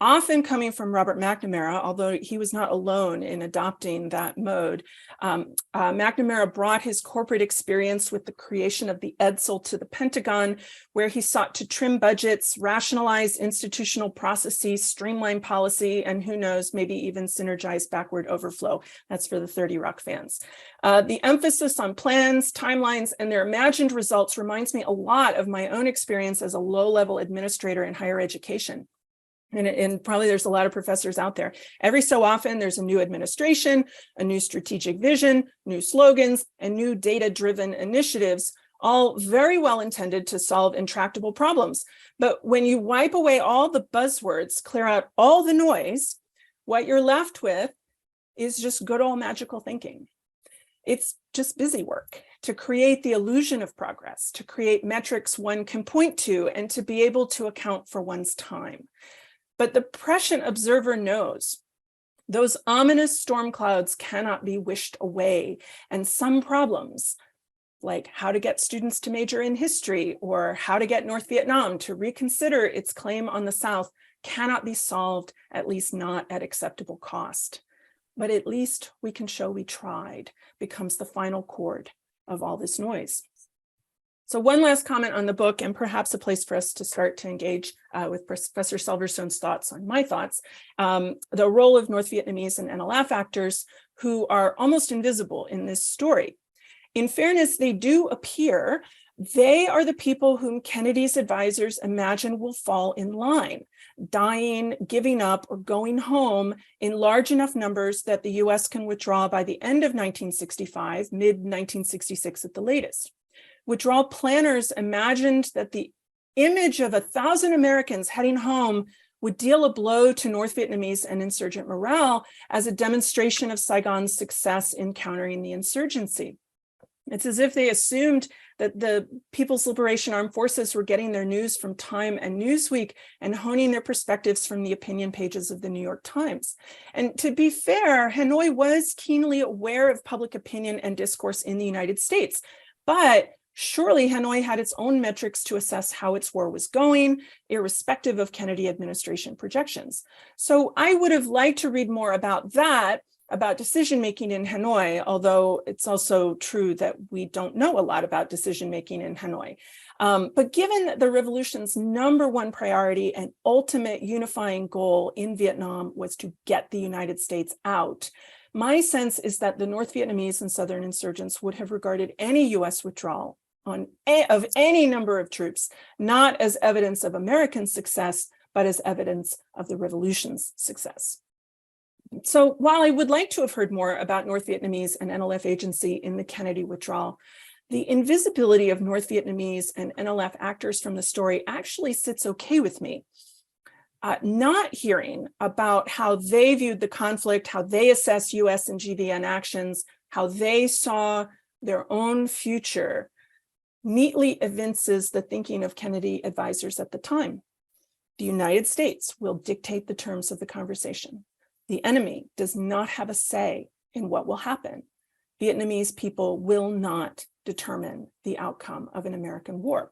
often coming from Robert McNamara, although he was not alone in adopting that mode. McNamara brought his corporate experience with the creation of the Edsel to the Pentagon, where he sought to trim budgets, rationalize institutional processes, streamline policy, and who knows, maybe even synergize backward overflow. That's for the 30 Rock fans. The emphasis on plans, timelines, and their imagined results reminds me a lot of my own experience as a low-level administrator in higher education. And probably there's a lot of professors out there. Every so often, there's a new administration, a new strategic vision, new slogans, and new data-driven initiatives, all very well intended to solve intractable problems. But when you wipe away all the buzzwords, clear out all the noise, what you're left with is just good old magical thinking. It's just busy work to create the illusion of progress, to create metrics one can point to, and to be able to account for one's time. But the prescient observer knows those ominous storm clouds cannot be wished away, and some problems, like how to get students to major in history or how to get North Vietnam to reconsider its claim on the South, cannot be solved, at least not at acceptable cost. But at least we can show we tried, becomes the final chord of all this noise. So one last comment on the book, and perhaps a place for us to start to engage with Professor Selverstone's thoughts on my thoughts, the role of North Vietnamese and NLF actors who are almost invisible in this story. In fairness, they do appear. They are the people whom Kennedy's advisors imagine will fall in line, dying, giving up, or going home in large enough numbers that the US can withdraw by the end of 1965, mid-1966 at the latest. Withdrawal planners imagined that the image of 1,000 Americans heading home would deal a blow to North Vietnamese and insurgent morale as a demonstration of Saigon's success in countering the insurgency. It's as if they assumed that the People's Liberation Armed Forces were getting their news from Time and Newsweek and honing their perspectives from the opinion pages of the New York Times. And to be fair, Hanoi was keenly aware of public opinion and discourse in the United States, but surely Hanoi had its own metrics to assess how its war was going, irrespective of Kennedy administration projections. So I would have liked to read more about that, about decision-making in Hanoi, although it's also true that we don't know a lot about decision-making in Hanoi. But given the revolution's #1 priority and ultimate unifying goal in Vietnam was to get the United States out, my sense is that the North Vietnamese and Southern insurgents would have regarded any US withdrawal of any number of troops, not as evidence of American success, but as evidence of the revolution's success. So while I would like to have heard more about North Vietnamese and NLF agency in the Kennedy withdrawal, the invisibility of North Vietnamese and NLF actors from the story actually sits okay with me. Not hearing about how they viewed the conflict, how they assess US and GVN actions, how they saw their own future, neatly evinces the thinking of Kennedy advisors at the time. The United States will dictate the terms of the conversation. The enemy does not have a say in what will happen. Vietnamese people will not determine the outcome of an American war.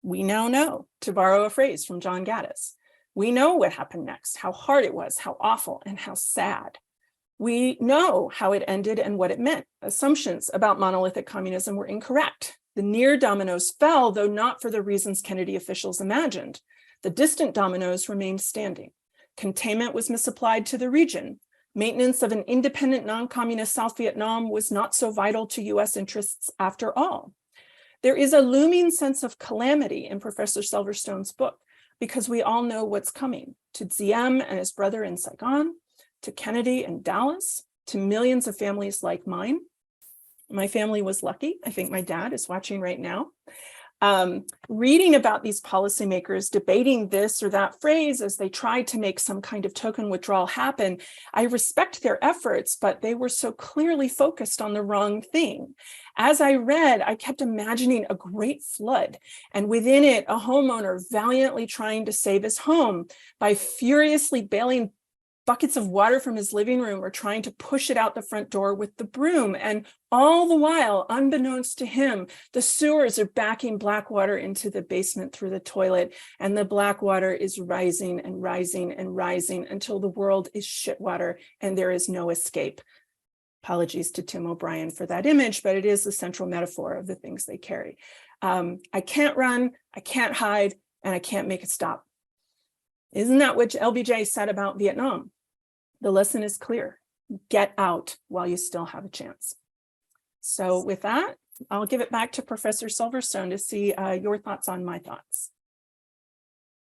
We now know, to borrow a phrase from John Gaddis, we know what happened next, how hard it was, how awful, and how sad. We know how it ended and what it meant. Assumptions about monolithic communism were incorrect. The near dominoes fell, though not for the reasons Kennedy officials imagined. The distant dominoes remained standing. Containment was misapplied to the region. Maintenance of an independent non-communist South Vietnam was not so vital to US interests after all. There is a looming sense of calamity in Professor Selverstone's book because we all know what's coming to Diem and his brother in Saigon, to Kennedy in Dallas, to millions of families like mine. My family was lucky. I think my dad is watching right now. Reading about these policymakers debating this or that phrase as they tried to make some kind of token withdrawal happen, I respect their efforts, but they were so clearly focused on the wrong thing. As I read, I kept imagining a great flood, and within it, a homeowner valiantly trying to save his home by furiously bailing buckets of water from his living room or trying to push it out the front door with the broom. And all the while, unbeknownst to him, the sewers are backing black water into the basement through the toilet. And the black water is rising and rising and rising until the world is shit water and there is no escape. Apologies to Tim O'Brien for that image, but it is the central metaphor of the things they carry. I can't run, I can't hide, and I can't make it stop. Isn't that what LBJ said about Vietnam? The lesson is clear. Get out while you still have a chance. So with that, I'll give it back to Professor Selverstone to see your thoughts on my thoughts.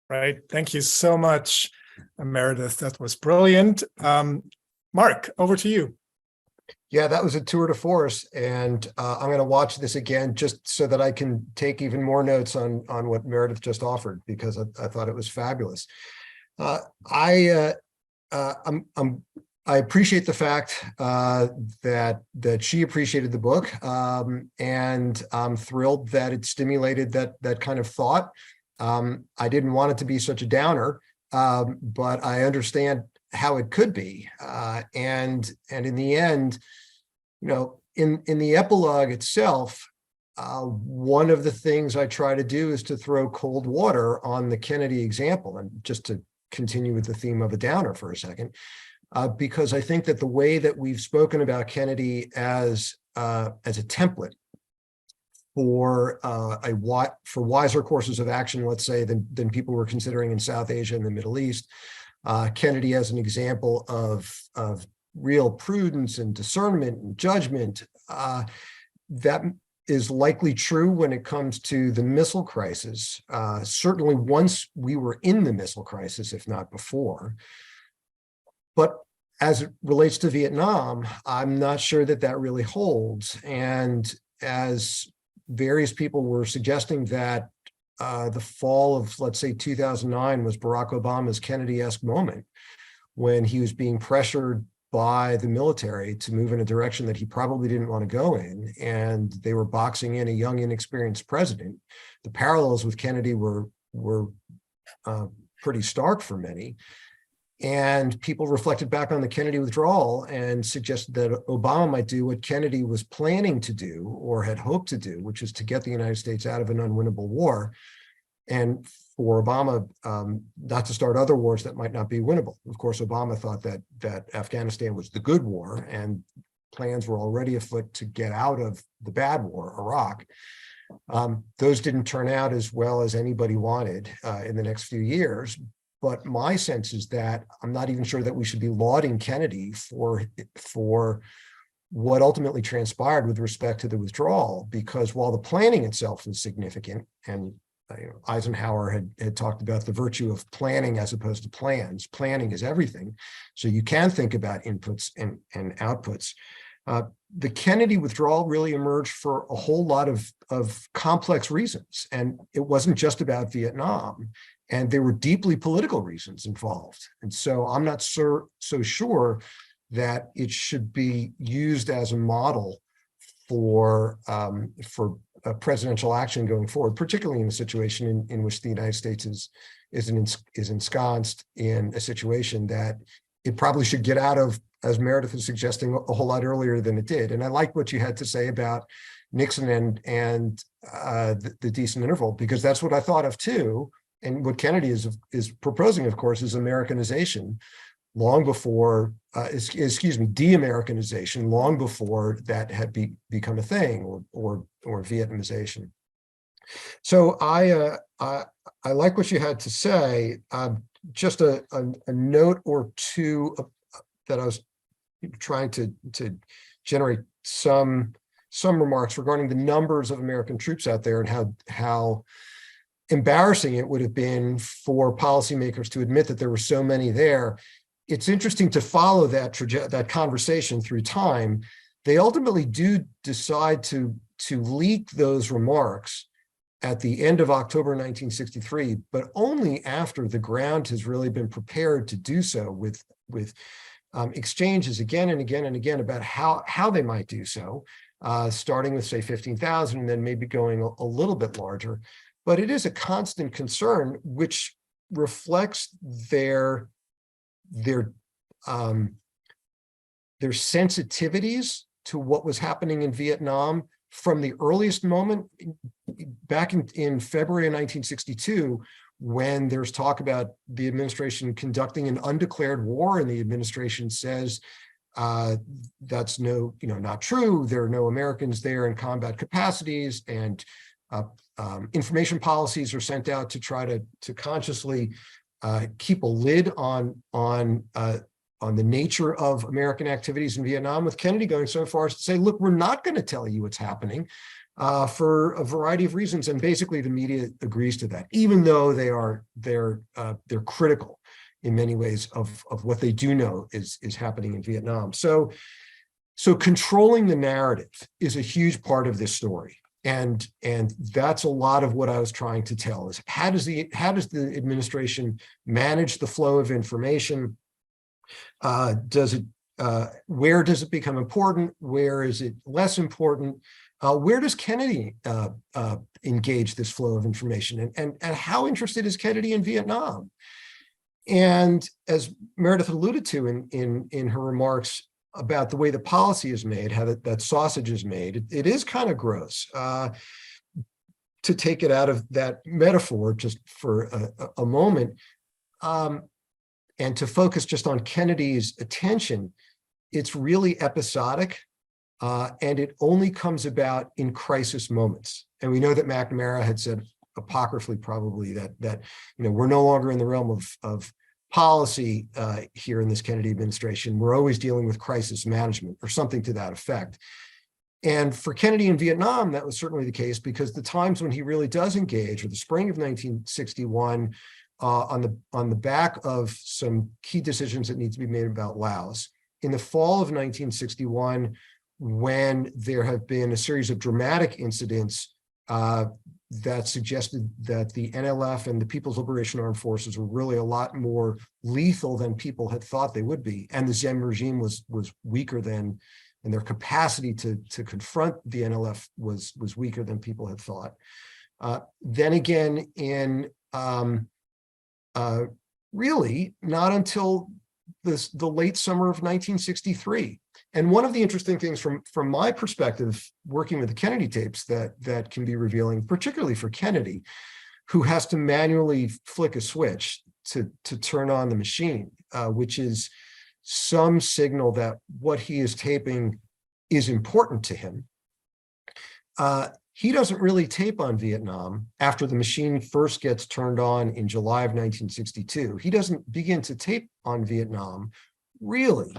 Right. Thank you so much, Meredith. That was brilliant. Marc, over to you. Yeah, that was a tour de force, and I'm going to watch this again just so that I can take even more notes on what Meredith just offered, because I thought it was fabulous. I appreciate the fact that she appreciated the book, and I'm thrilled that it stimulated that kind of thought. I didn't want it to be such a downer, but I understand how it could be, and in the end, you know, in the epilogue itself, one of the things I try to do is to throw cold water on the Kennedy example, and just to continue with the theme of a downer for a second, because I think that the way that we've spoken about Kennedy as a template for for wiser courses of action, let's say, than people were considering in South Asia and the Middle East. Kennedy as an example of real prudence and discernment and judgment, that is likely true when it comes to the missile crisis. Certainly once we were in the missile crisis, if not before. But as it relates to Vietnam, I'm not sure that really holds. And as various people were suggesting that the fall of, let's say, 2009 was Barack Obama's Kennedy-esque moment, when he was being pressured by the military to move in a direction that he probably didn't want to go in, and they were boxing in a young, inexperienced president. The parallels with Kennedy were pretty stark for many. And people reflected back on the Kennedy withdrawal and suggested that Obama might do what Kennedy was planning to do or had hoped to do, which is to get the United States out of an unwinnable war, and for Obama not to start other wars that might not be winnable. Of course, Obama thought that Afghanistan was the good war, and plans were already afoot to get out of the bad war, Iraq. Those didn't turn out as well as anybody wanted in the next few years. But my sense is that I'm not even sure that we should be lauding Kennedy for what ultimately transpired with respect to the withdrawal, because while the planning itself was significant, and Eisenhower had talked about the virtue of planning as opposed to plans. Planning is everything. So you can think about inputs and outputs. The Kennedy withdrawal really emerged for a whole lot of complex reasons. And it wasn't just about Vietnam. And there were deeply political reasons involved. And so I'm not so sure that it should be used as a model for presidential action going forward, particularly in a situation in which the United States is ensconced in a situation that it probably should get out of, as Meredith was suggesting, a whole lot earlier than it did. And I like what you had to say about Nixon and the decent interval, because that's what I thought of too. And what Kennedy is proposing, of course, is Americanization long before, de-Americanization long before that had become a thing, or Vietnamization. So I like what you had to say. Just a note or two that I was trying to generate some remarks regarding the numbers of American troops out there, and how embarrassing it would have been for policymakers to admit that there were so many there. It's interesting to follow that conversation through time. They ultimately do decide to leak those remarks at the end of October 1963, but only after the ground has really been prepared to do so, with exchanges again and again and again about how they might do so, starting with, say, 15,000 and then maybe going a little bit larger. But it is a constant concern, which reflects their sensitivities to what was happening in Vietnam from the earliest moment back in February of 1962, when there's talk about the administration conducting an undeclared war, and the administration says that's not true. There are no Americans there in combat capacities, and information policies are sent out to try to consciously keep a lid on the nature of American activities in Vietnam, with Kennedy going so far as to say, look, we're not going to tell you what's happening. for a variety of reasons, and basically the media agrees to that, even though they're critical in many ways of what they do know is happening in Vietnam. So controlling the narrative is a huge part of this story. And that's a lot of what I was trying to tell is how does the administration manage the flow of information? Where does it become important? Where is it less important? Where does Kennedy engage this flow of information? And how interested is Kennedy in Vietnam? And as Meredith alluded to in her remarks about the way the policy is made, how that sausage is made, it is kind of gross. To take it out of that metaphor just for a moment, and to focus just on Kennedy's attention, it's really episodic, and it only comes about in crisis moments. And we know that McNamara had said apocryphally probably that we're no longer in the realm of policy here in this Kennedy administration. We're always dealing with crisis management or something to that effect. And for Kennedy in Vietnam, that was certainly the case, because the times when he really does engage, or the spring of 1961, on the back of some key decisions that need to be made about Laos, in the fall of 1961, when there have been a series of dramatic incidents that suggested that the NLF and the People's Liberation Armed Forces were really a lot more lethal than people had thought they would be, and the Diem regime was weaker than, and their capacity to confront the NLF was weaker than people had thought. Then again, in really not until the late summer of 1963. And one of the interesting things from my perspective, working with the Kennedy tapes that can be revealing, particularly for Kennedy, who has to manually flick a switch to turn on the machine, which is some signal that what he is taping is important to him. He doesn't really tape on Vietnam after the machine first gets turned on in July of 1962. He doesn't begin to tape on Vietnam really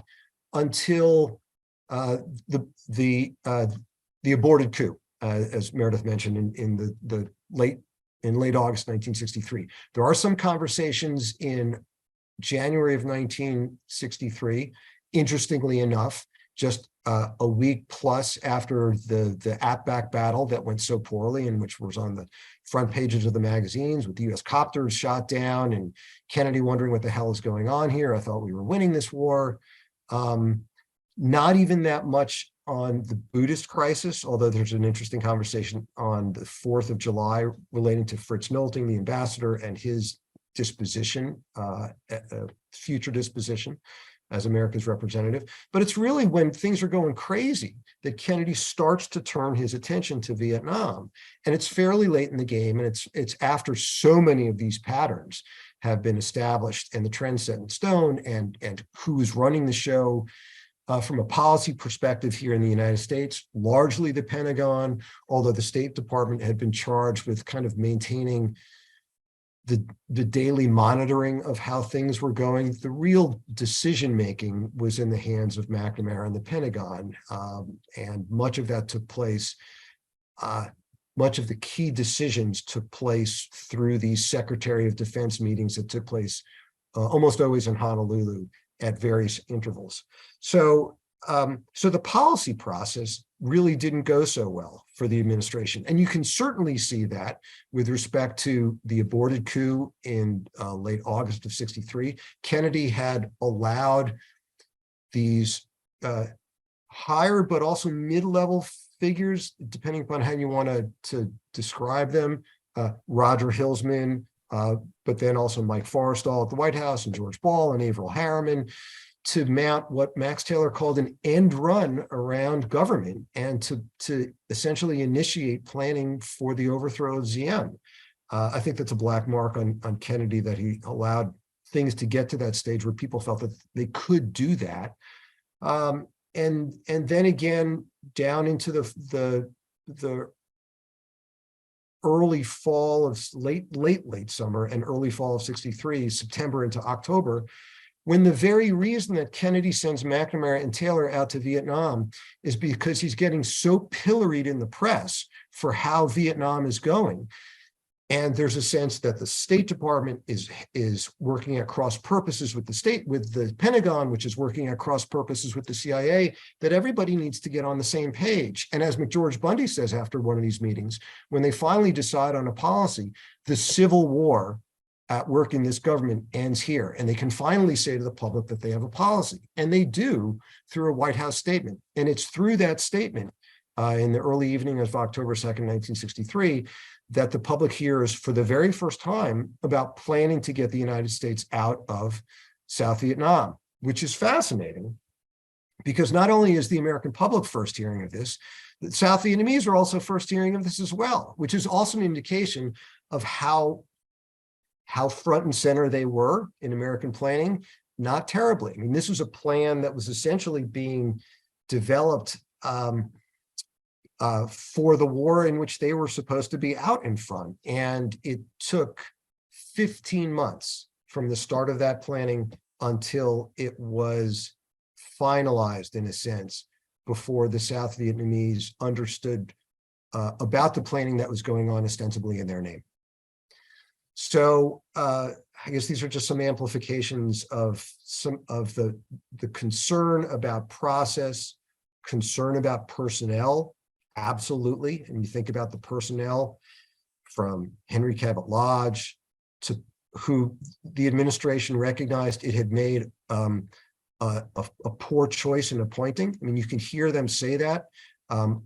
until the aborted coup, as Meredith mentioned in late August 1963. There are some conversations in January of 1963, interestingly enough, just a week plus after the Outback battle that went so poorly, and which was on the front pages of the magazines with the US copters shot down and Kennedy wondering what the hell is going on here. I thought we were winning this war. Not even that much on the Buddhist crisis, although there's an interesting conversation on the 4th of July relating to Fritz Nolting, the ambassador, and his disposition, future disposition as America's representative. But it's really when things are going crazy that Kennedy starts to turn his attention to Vietnam. And it's fairly late in the game, and it's after so many of these patterns have been established and the trend set in stone, and who is running the show. From a policy perspective here in the United States, largely the Pentagon, although the State Department had been charged with kind of maintaining the daily monitoring of how things were going. The real decision-making was in the hands of McNamara and the Pentagon, and much of that took place, much of the key decisions took place through these Secretary of Defense meetings that took place almost always in Honolulu at various intervals. So the policy process really didn't go so well for the administration. And you can certainly see that with respect to the aborted coup in late August of 63. Kennedy had allowed these higher but also mid-level figures, depending upon how you want to describe them, Roger Hilsman, but then also Mike Forrestal at the White House, and George Ball and Averell Harriman, to mount what Max Taylor called an end run around government, and to essentially initiate planning for the overthrow of Diem. I think that's a black mark on Kennedy, that he allowed things to get to that stage where people felt that they could do that. And then again, down into the early fall of late summer and early fall of 63, September into October, when the very reason that Kennedy sends McNamara and Taylor out to Vietnam is because he's getting so pilloried in the press for how Vietnam is going. And there's a sense that the State Department is working at cross purposes with the Pentagon, which is working at cross purposes with the CIA, that everybody needs to get on the same page. And as McGeorge Bundy says after one of these meetings, when they finally decide on a policy, the civil war at work in this government ends here. And they can finally say to the public that they have a policy. And they do through a White House statement. And it's through that statement in the early evening of October 2nd, 1963, that the public hears for the very first time about planning to get the United States out of South Vietnam, which is fascinating because not only is the American public first hearing of this, the South Vietnamese are also first hearing of this as well, which is also an indication of how front and center they were in American planning. Not terribly. I mean, this was a plan that was essentially being developed for the war in which they were supposed to be out in front. And it took 15 months from the start of that planning until it was finalized, in a sense, before the South Vietnamese understood about the planning that was going on ostensibly in their name. So I guess these are just some amplifications of some of the concern about process, concern about personnel. Absolutely. And you think about the personnel from Henry Cabot Lodge to who the administration recognized it had made a poor choice in appointing. I mean, you can hear them say that,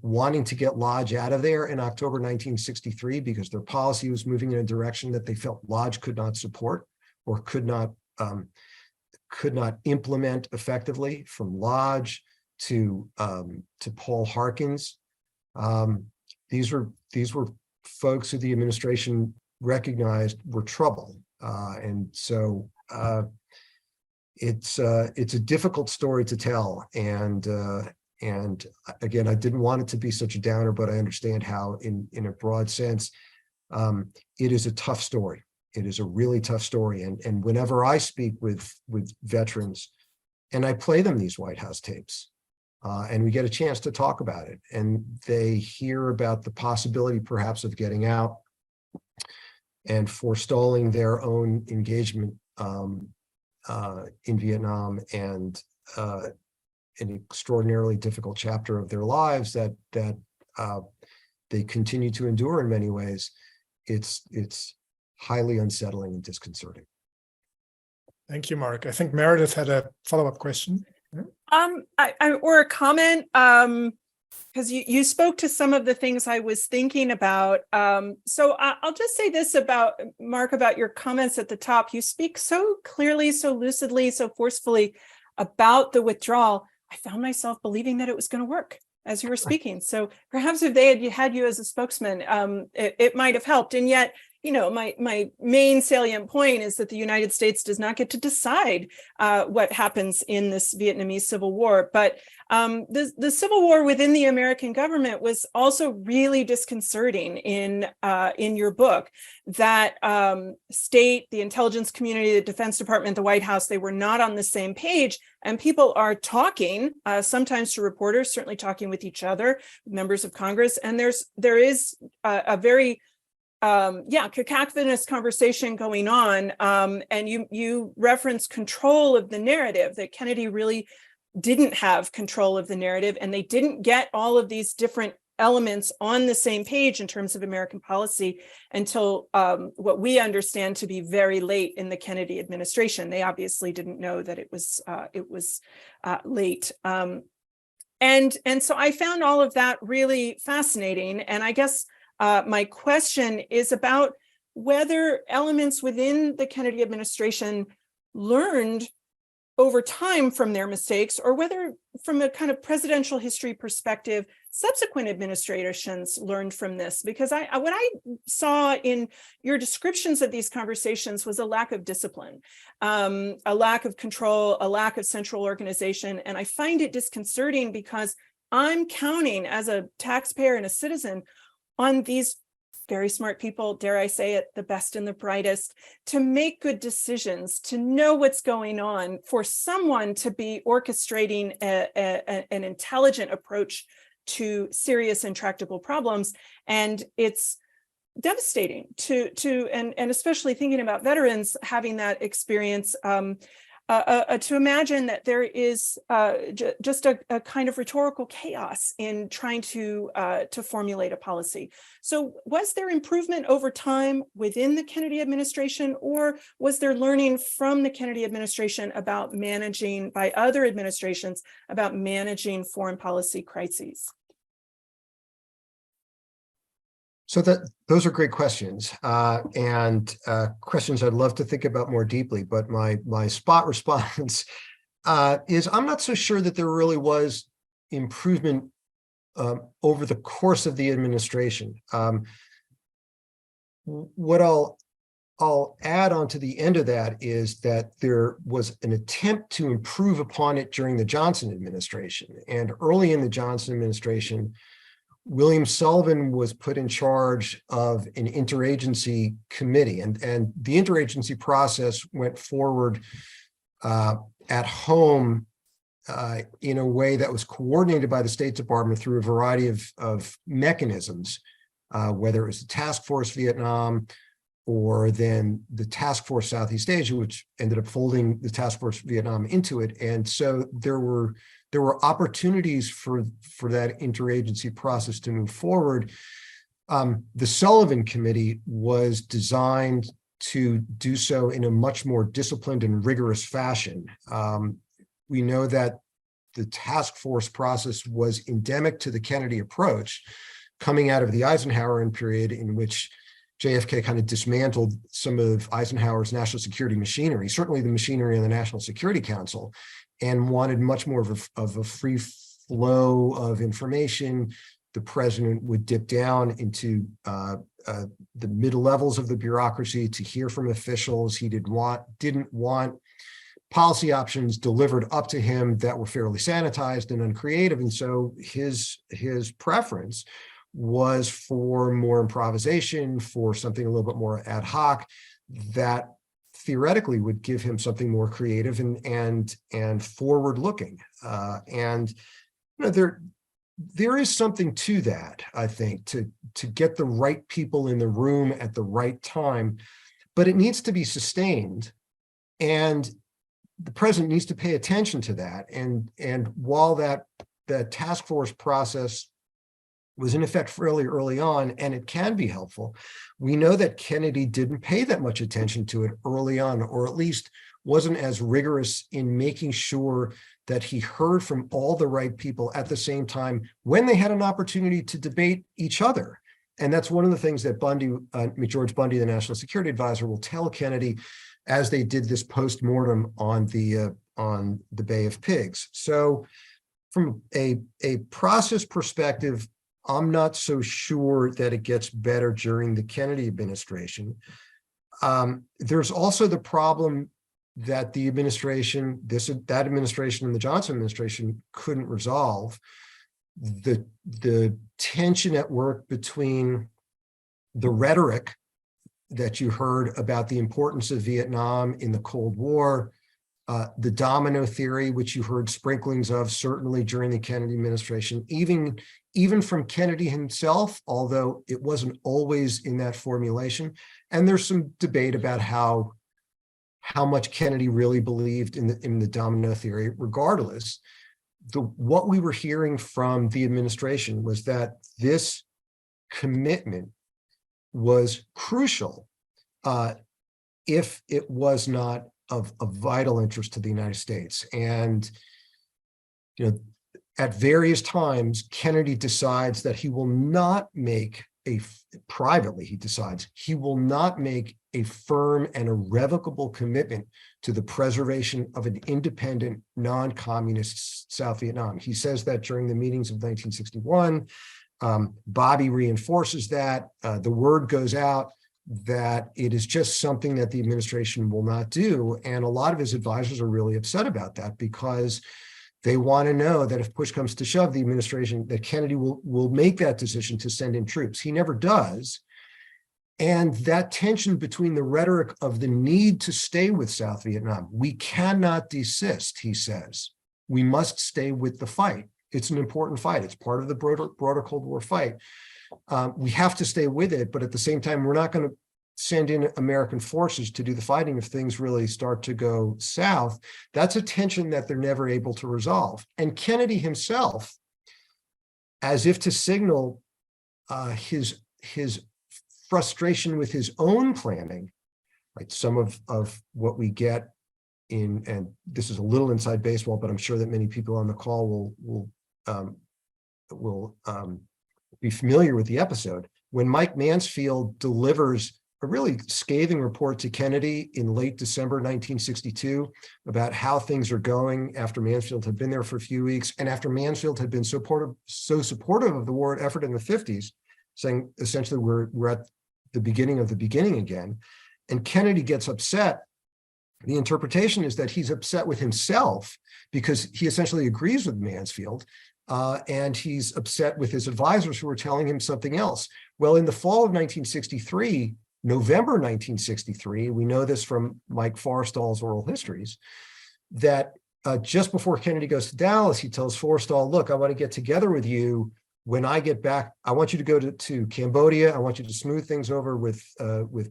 wanting to get Lodge out of there in October 1963 because their policy was moving in a direction that they felt Lodge could not support or could not implement effectively. From Lodge to Paul Harkins. These were folks who the administration recognized were trouble, and so it's a difficult story to tell. And again, I didn't want it to be such a downer, but I understand how, in a broad sense, it is a tough story. It is a really tough story. And whenever I speak with veterans, and I play them these White House tapes. And we get a chance to talk about it, and they hear about the possibility perhaps of getting out and forestalling their own engagement in Vietnam and an extraordinarily difficult chapter of their lives that they continue to endure in many ways. It's highly unsettling and disconcerting. Thank you, Marc. I think Meredith had a follow-up question. Or a comment, because you spoke to some of the things I was thinking about. So I'll just say this about, Marc, about your comments at the top. You speak so clearly, so lucidly, so forcefully about the withdrawal. I found myself believing that it was going to work as you were speaking. So perhaps if they had you as a spokesman, it might have helped. And yet, you know, my main salient point is that the United States does not get to decide what happens in this Vietnamese Civil War. But the Civil War within the American government was also really disconcerting in your book. That state, the intelligence community, the Defense Department, the White House, they were not on the same page. And people are talking, sometimes to reporters, certainly talking with each other, members of Congress. And there is a very cacophonous conversation going on. And you reference control of the narrative, that Kennedy really didn't have control of the narrative, and they didn't get all of these different elements on the same page in terms of American policy until what we understand to be very late in the Kennedy administration. They obviously didn't know that it was late. And so I found all of that really fascinating. And I guess my question is about whether elements within the Kennedy administration learned over time from their mistakes, or whether from a kind of presidential history perspective, subsequent administrations learned from this. Because what I saw in your descriptions of these conversations was a lack of discipline, a lack of control, a lack of central organization. And I find it disconcerting because I'm counting as a taxpayer and a citizen on these very smart people, dare I say it, the best and the brightest, to make good decisions, to know what's going on, for someone to be orchestrating an intelligent approach to serious intractable problems. And it's devastating and especially thinking about veterans having that experience, to imagine that there is just a kind of rhetorical chaos in trying to formulate a policy. So was there improvement over time within the Kennedy administration, or was there learning from the Kennedy administration about managing, by other administrations, about managing foreign policy crises? So those are great questions, and questions I'd love to think about more deeply. But my spot response is I'm not so sure that there really was improvement over the course of the administration. What I'll add on to the end of that is that there was an attempt to improve upon it during the Johnson administration, and early in the Johnson administration, William Sullivan was put in charge of an interagency committee, and the interagency process went forward at home in a way that was coordinated by the State Department through a variety of mechanisms, whether it was the Task Force Vietnam or then the Task Force Southeast Asia, which ended up folding the Task Force Vietnam into it. And so there were opportunities for that interagency process to move forward. The Sullivan Committee was designed to do so in a much more disciplined and rigorous fashion. We know that the task force process was endemic to the Kennedy approach, coming out of the Eisenhower period, in which JFK kind of dismantled some of Eisenhower's national security machinery, certainly the machinery of the National Security Council, and wanted much more of a free flow of information. The president would dip down into the middle levels of the bureaucracy to hear from officials. He didn't want policy options delivered up to him that were fairly sanitized and uncreative. And so his preference was for more improvisation, for something a little bit more ad hoc that theoretically would give him something more creative and forward-looking. And you know, there is something to that, I think, to get the right people in the room at the right time, but it needs to be sustained, and the president needs to pay attention to that. And while that task force process was in effect fairly early on, and it can be helpful, we know that Kennedy didn't pay that much attention to it early on, or at least wasn't as rigorous in making sure that he heard from all the right people at the same time when they had an opportunity to debate each other. And that's one of the things that George Bundy, the National Security Advisor, will tell Kennedy as they did this post-mortem on the Bay of Pigs. So from a process perspective, I'm not so sure that it gets better during the Kennedy administration. There's also the problem that the administration, that administration and the Johnson administration couldn't resolve. The tension at work between the rhetoric that you heard about the importance of Vietnam in the Cold War, the domino theory, which you heard sprinklings of certainly during the Kennedy administration, even from Kennedy himself, although it wasn't always in that formulation. And there's some debate about how much Kennedy really believed in the domino theory. Regardless, what we were hearing from the administration was that this commitment was crucial if it was not of vital interest to the United States. And you know, at various times, Kennedy decides that he will not make privately he will not make a firm and irrevocable commitment to the preservation of an independent, non-communist South Vietnam. He says that during the meetings of 1961. Bobby reinforces that. The word goes out that it is just something that the administration will not do. And a lot of his advisors are really upset about that, because they want to know that if push comes to shove, the administration, that Kennedy will make that decision to send in troops. He never does. And that tension between the rhetoric of the need to stay with South Vietnam, we cannot desist, he says. We must stay with the fight. It's an important fight. It's part of the broader Cold War fight. We have to stay with it, but at the same time, we're not going to send in American forces to do the fighting if things really start to go south. That's a tension that they're never able to resolve. And Kennedy himself, as if to signal his frustration with his own planning, right? Some of what we get in, and this is a little inside baseball, but I'm sure that many people on the call will be familiar with the episode. When Mike Mansfield delivers a really scathing report to Kennedy in late December 1962 about how things are going after Mansfield had been there for a few weeks, and after Mansfield had been so supportive of the war effort in the 50s, saying essentially we're at the beginning of the beginning again, and Kennedy gets upset. The interpretation is that he's upset with himself because he essentially agrees with Mansfield, and he's upset with his advisors who are telling him something else. Well, in the fall of 1963, November 1963, we know this from Mike Forrestal's oral histories, that just before Kennedy goes to Dallas, he tells Forrestal, look, I want to get together with you. When I get back, I want you to go to Cambodia. I want you to smooth things over with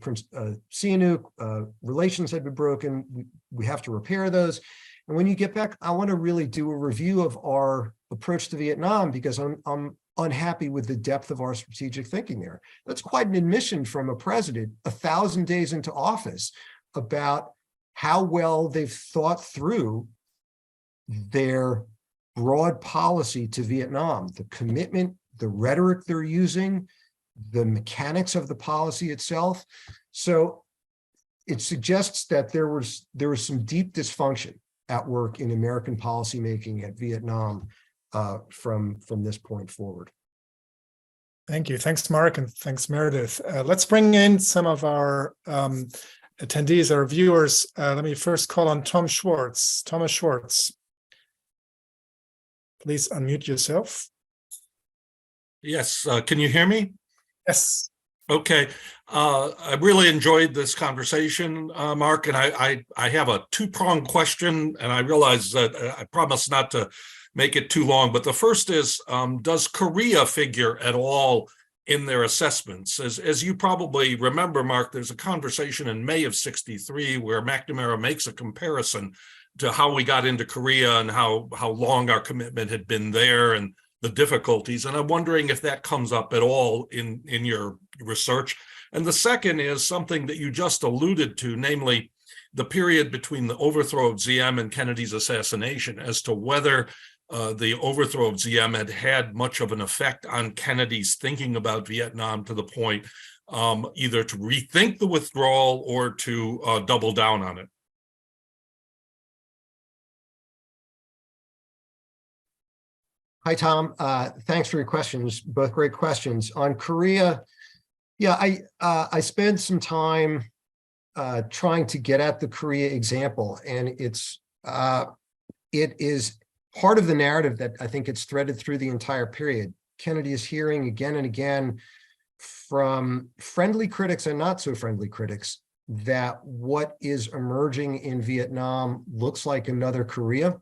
Prince Sihanouk. Relations had been broken. We have to repair those. And when you get back, I want to really do a review of our approach to Vietnam because I'm unhappy with the depth of our strategic thinking there. That's quite an admission from a president 1,000 days into office about how well they've thought through their broad policy to Vietnam, the commitment, the rhetoric they're using, the mechanics of the policy itself. So it suggests that there was some deep dysfunction at work in American policymaking at Vietnam from this point forward. Thank you. Thanks, Marc, and thanks, Meredith. Let's bring in some of our attendees, our viewers. Let me first call on Tom Schwartz. Thomas Schwartz. Please unmute yourself. Yes, can you hear me? Yes. Okay, I really enjoyed this conversation, Marc, and I have a two-pronged question, and I realize that I promise not to make it too long, but the first is, does Korea figure at all in their assessments? As you probably remember, Marc, there's a conversation in May of '63 where McNamara makes a comparison to how we got into Korea and how long our commitment had been there and the difficulties. And I'm wondering if that comes up at all in your research. And the second is something that you just alluded to, namely the period between the overthrow of Diem and Kennedy's assassination, as to whether the overthrow of Diem had much of an effect on Kennedy's thinking about Vietnam to the point either to rethink the withdrawal or to double down on it. Hi, Tom. Thanks for your questions. Both great questions. On Korea, yeah, I spent some time trying to get at the Korea example, and it is part of the narrative that I think it's threaded through the entire period. Kennedy is hearing again and again from friendly critics and not so friendly critics that what is emerging in Vietnam looks like another Korea,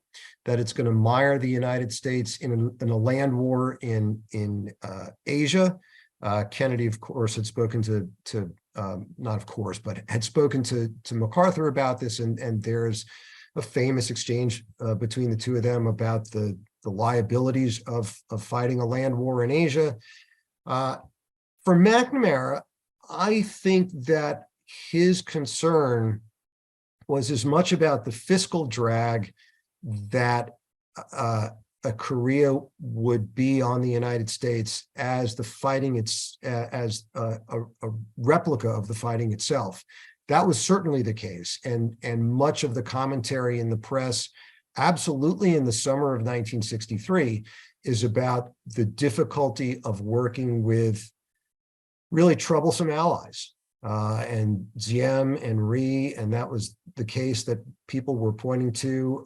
that it's going to mire the United States in a land war in Asia. Kennedy, of course, had spoken to not of course, but had spoken to MacArthur about this, and there's a famous exchange between the two of them about the liabilities of fighting a land war in Asia. For McNamara, I think that his concern was as much about the fiscal drag that a Korea would be on the United States as the fighting, as a replica of the fighting itself. That was certainly the case, and much of the commentary in the press, absolutely in the summer of 1963, is about the difficulty of working with really troublesome allies. And Diem and Rhee, and that was the case that people were pointing to,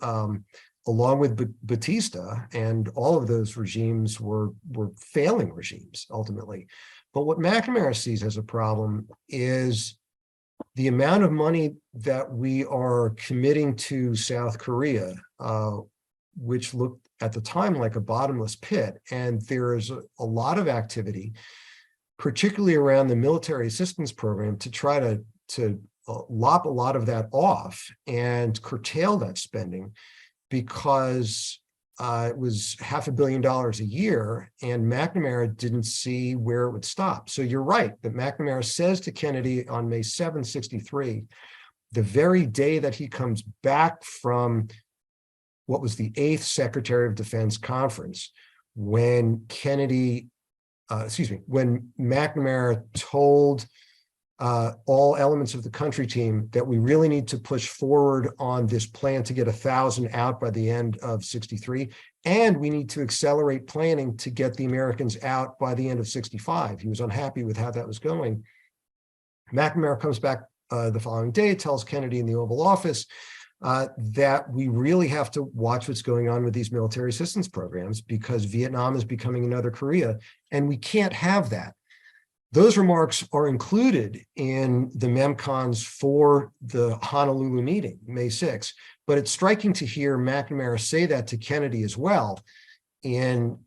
along with Batista, and all of those regimes were failing regimes ultimately. But what McNamara sees as a problem is the amount of money that we are committing to South Korea, which looked at the time like a bottomless pit. And there is a lot of activity, particularly around the military assistance program, to try to lop a lot of that off and curtail that spending, because it was $500 million a year, and McNamara didn't see where it would stop. So you're right that McNamara says to Kennedy on May 7, 1963, the very day that he comes back from what was the 8th Secretary of Defense conference, when when McNamara told all elements of the country team that we really need to push forward on this plan to get 1,000 out by the end of 1963, and we need to accelerate planning to get the Americans out by the end of 1965. He was unhappy with how that was going. McNamara comes back the following day, tells Kennedy in the Oval Office that we really have to watch what's going on with these military assistance programs, because Vietnam is becoming another Korea, and we can't have that. Those remarks are included in the MEMCONs for the Honolulu meeting, May 6, but it's striking to hear McNamara say that to Kennedy as well on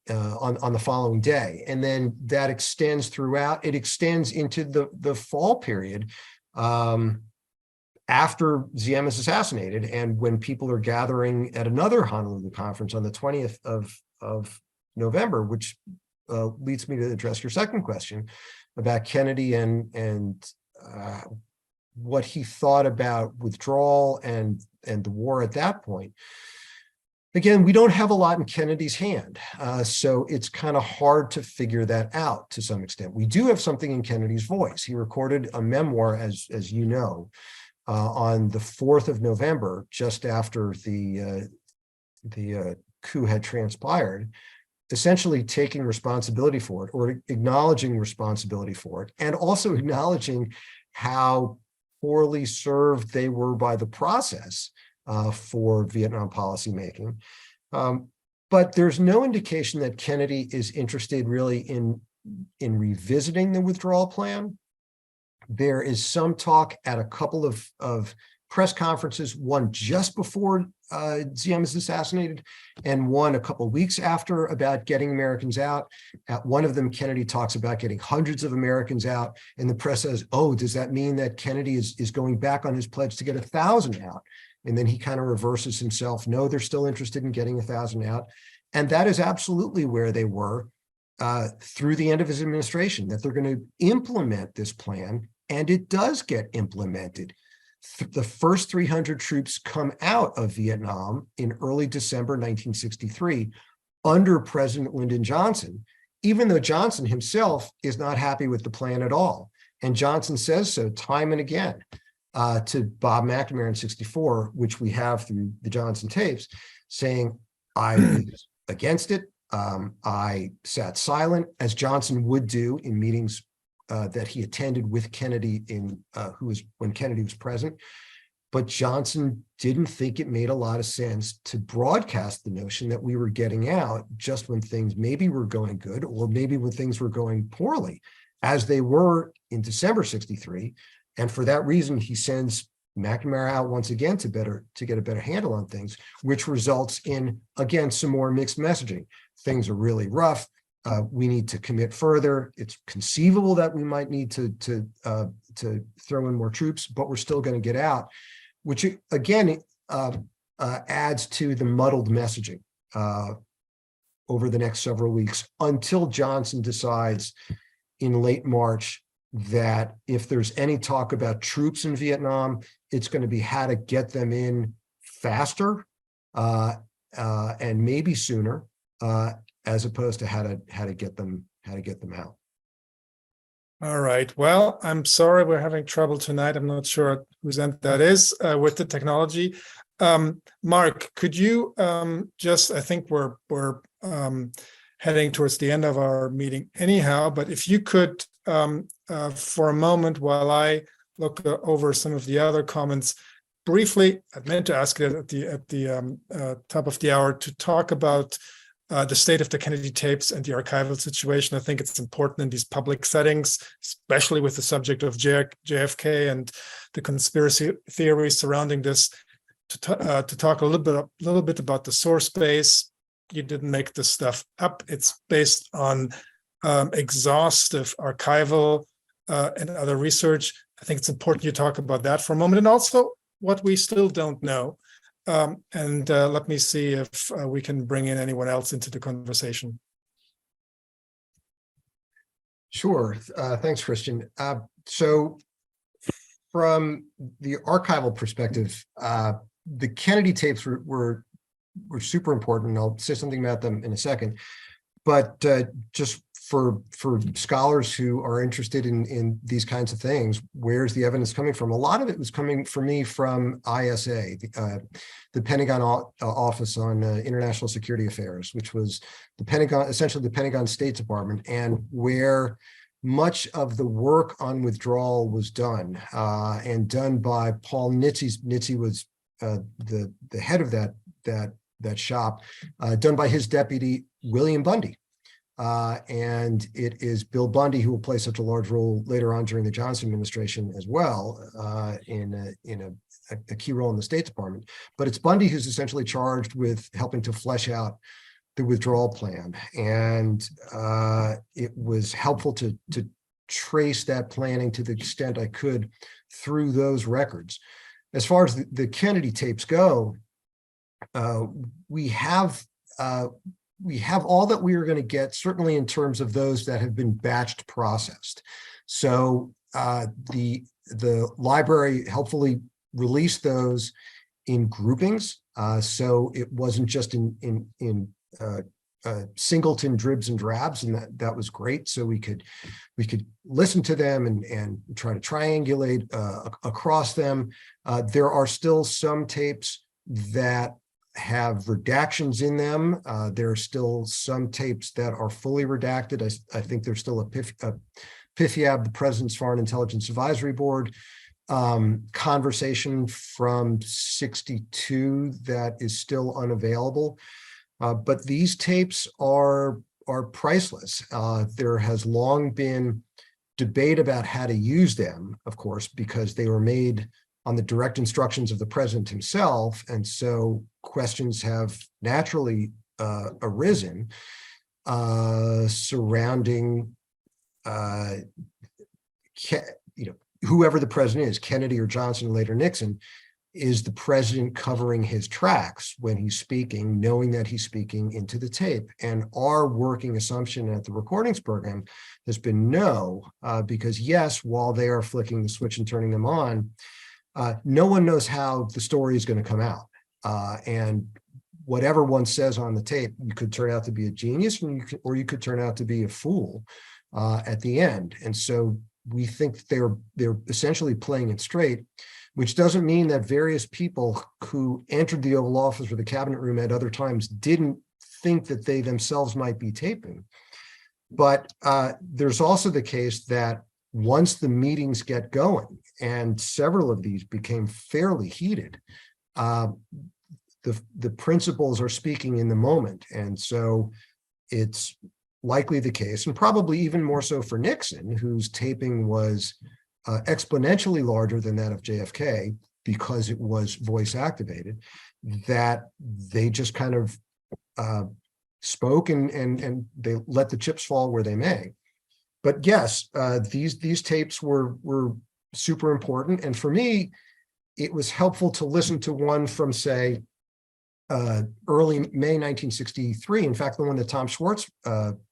the following day. And then that extends throughout, it extends into the fall period after Diem is assassinated, and when people are gathering at another Honolulu conference on the 20th of November, which leads me to address your second question about Kennedy and what he thought about withdrawal and the war at that point. Again, we don't have a lot in Kennedy's hand, so it's kind of hard to figure that out to some extent. We do have something in Kennedy's voice. He recorded a memoir, as you know, on the 4th of November, just after the coup had transpired, essentially taking responsibility for it, or acknowledging responsibility for it, and also acknowledging how poorly served they were by the process for Vietnam policymaking. But there's no indication that Kennedy is interested really in revisiting the withdrawal plan. There is some talk at a couple of press conferences, one just before Diem is assassinated, and one a couple of weeks after, about getting Americans out. At one of them, Kennedy talks about getting hundreds of Americans out, and the press says, oh, does that mean that Kennedy is going back on his pledge to get 1,000 out? And then he kind of reverses himself. No, they're still interested in getting 1,000 out. And that is absolutely where they were through the end of his administration, that they're going to implement this plan, and it does get implemented. The first 300 troops come out of Vietnam in early December 1963 under President Lyndon Johnson, even though Johnson himself is not happy with the plan at all. And Johnson says so time and again to Bob McNamara in 1964, which we have through the Johnson tapes, saying, I was against it. I sat silent, as Johnson would do in meetings that he attended with Kennedy when Kennedy was present. But Johnson didn't think it made a lot of sense to broadcast the notion that we were getting out just when things maybe were going good, or maybe when things were going poorly, as they were in December 1963. And for that reason, he sends McNamara out once again to get a better handle on things, which results in, again, some more mixed messaging. Things are really rough. We need to commit further. It's conceivable that we might need to throw in more troops, but we're still going to get out, which again adds to the muddled messaging over the next several weeks, until Johnson decides in late March that if there's any talk about troops in Vietnam, it's going to be how to get them in faster and maybe sooner, as opposed to how to get them out. All right. Well, I'm sorry we're having trouble tonight. I'm not sure whose end that is with the technology. Marc, could you I think we're heading towards the end of our meeting anyhow, but if you could for a moment, while I look over some of the other comments, briefly, I meant to ask it at the top of the hour, to talk about the state of the Kennedy tapes and the archival situation. I think it's important in these public settings, especially with the subject of JFK and the conspiracy theories surrounding this, to talk a little bit about the source base. You didn't make this stuff up. It's based on exhaustive archival and other research. I think it's important you talk about that for a moment, and also what we still don't know. Let me see if we can bring in anyone else into the conversation. Sure. Thanks, Christian. So from the archival perspective, the Kennedy tapes were super important. I'll say something about them in a second. But just for scholars who are interested in these kinds of things, where's the evidence coming from? A lot of it was coming for me from ISA, the Pentagon Office on International Security Affairs, which was the Pentagon, essentially the Pentagon State Department, and where much of the work on withdrawal was done, and done by Paul Nitze. Nitze was the head of that shop, done by his deputy William Bundy. And it is Bill Bundy who will play such a large role later on during the Johnson administration as well, in a key role in the State Department. But it's Bundy who's essentially charged with helping to flesh out the withdrawal plan. And it was helpful to trace that planning to the extent I could through those records. As far as the Kennedy tapes go, we have all that we are going to get, certainly in terms of those that have been batched processed. So the library helpfully released those in groupings, so it wasn't just in singleton dribs and drabs, and that was great. So we could listen to them and try to triangulate across them. There are still some tapes that have redactions in them. There are still some tapes that are fully redacted. I think there's still a PIFIAB, the President's Foreign Intelligence Advisory Board, conversation from '62 that is still unavailable. But these tapes are priceless. There has long been debate about how to use them, of course, because they were made on the direct instructions of the president himself. And so questions have naturally arisen surrounding, whoever the president is, Kennedy or Johnson, later Nixon. Is the president covering his tracks when he's speaking, knowing that he's speaking into the tape? And our working assumption at the recordings program has been no, because yes, while they are flicking the switch and turning them on, no one knows how the story is going to come out. And whatever one says on the tape, you could turn out to be a genius, or you could turn out to be a fool at the end. And so we think they're essentially playing it straight, which doesn't mean that various people who entered the Oval Office or the cabinet room at other times didn't think that they themselves might be taping. But there's also the case that once the meetings get going, and several of these became fairly heated, the principals are speaking in the moment. And so it's likely the case, and probably even more so for Nixon, whose taping was exponentially larger than that of JFK because it was voice activated, that they just kind of spoke and they let the chips fall where they may. But yes, these tapes were super important. And for me, it was helpful to listen to one from, say, early May 1963, in fact, the one that Tom Schwartz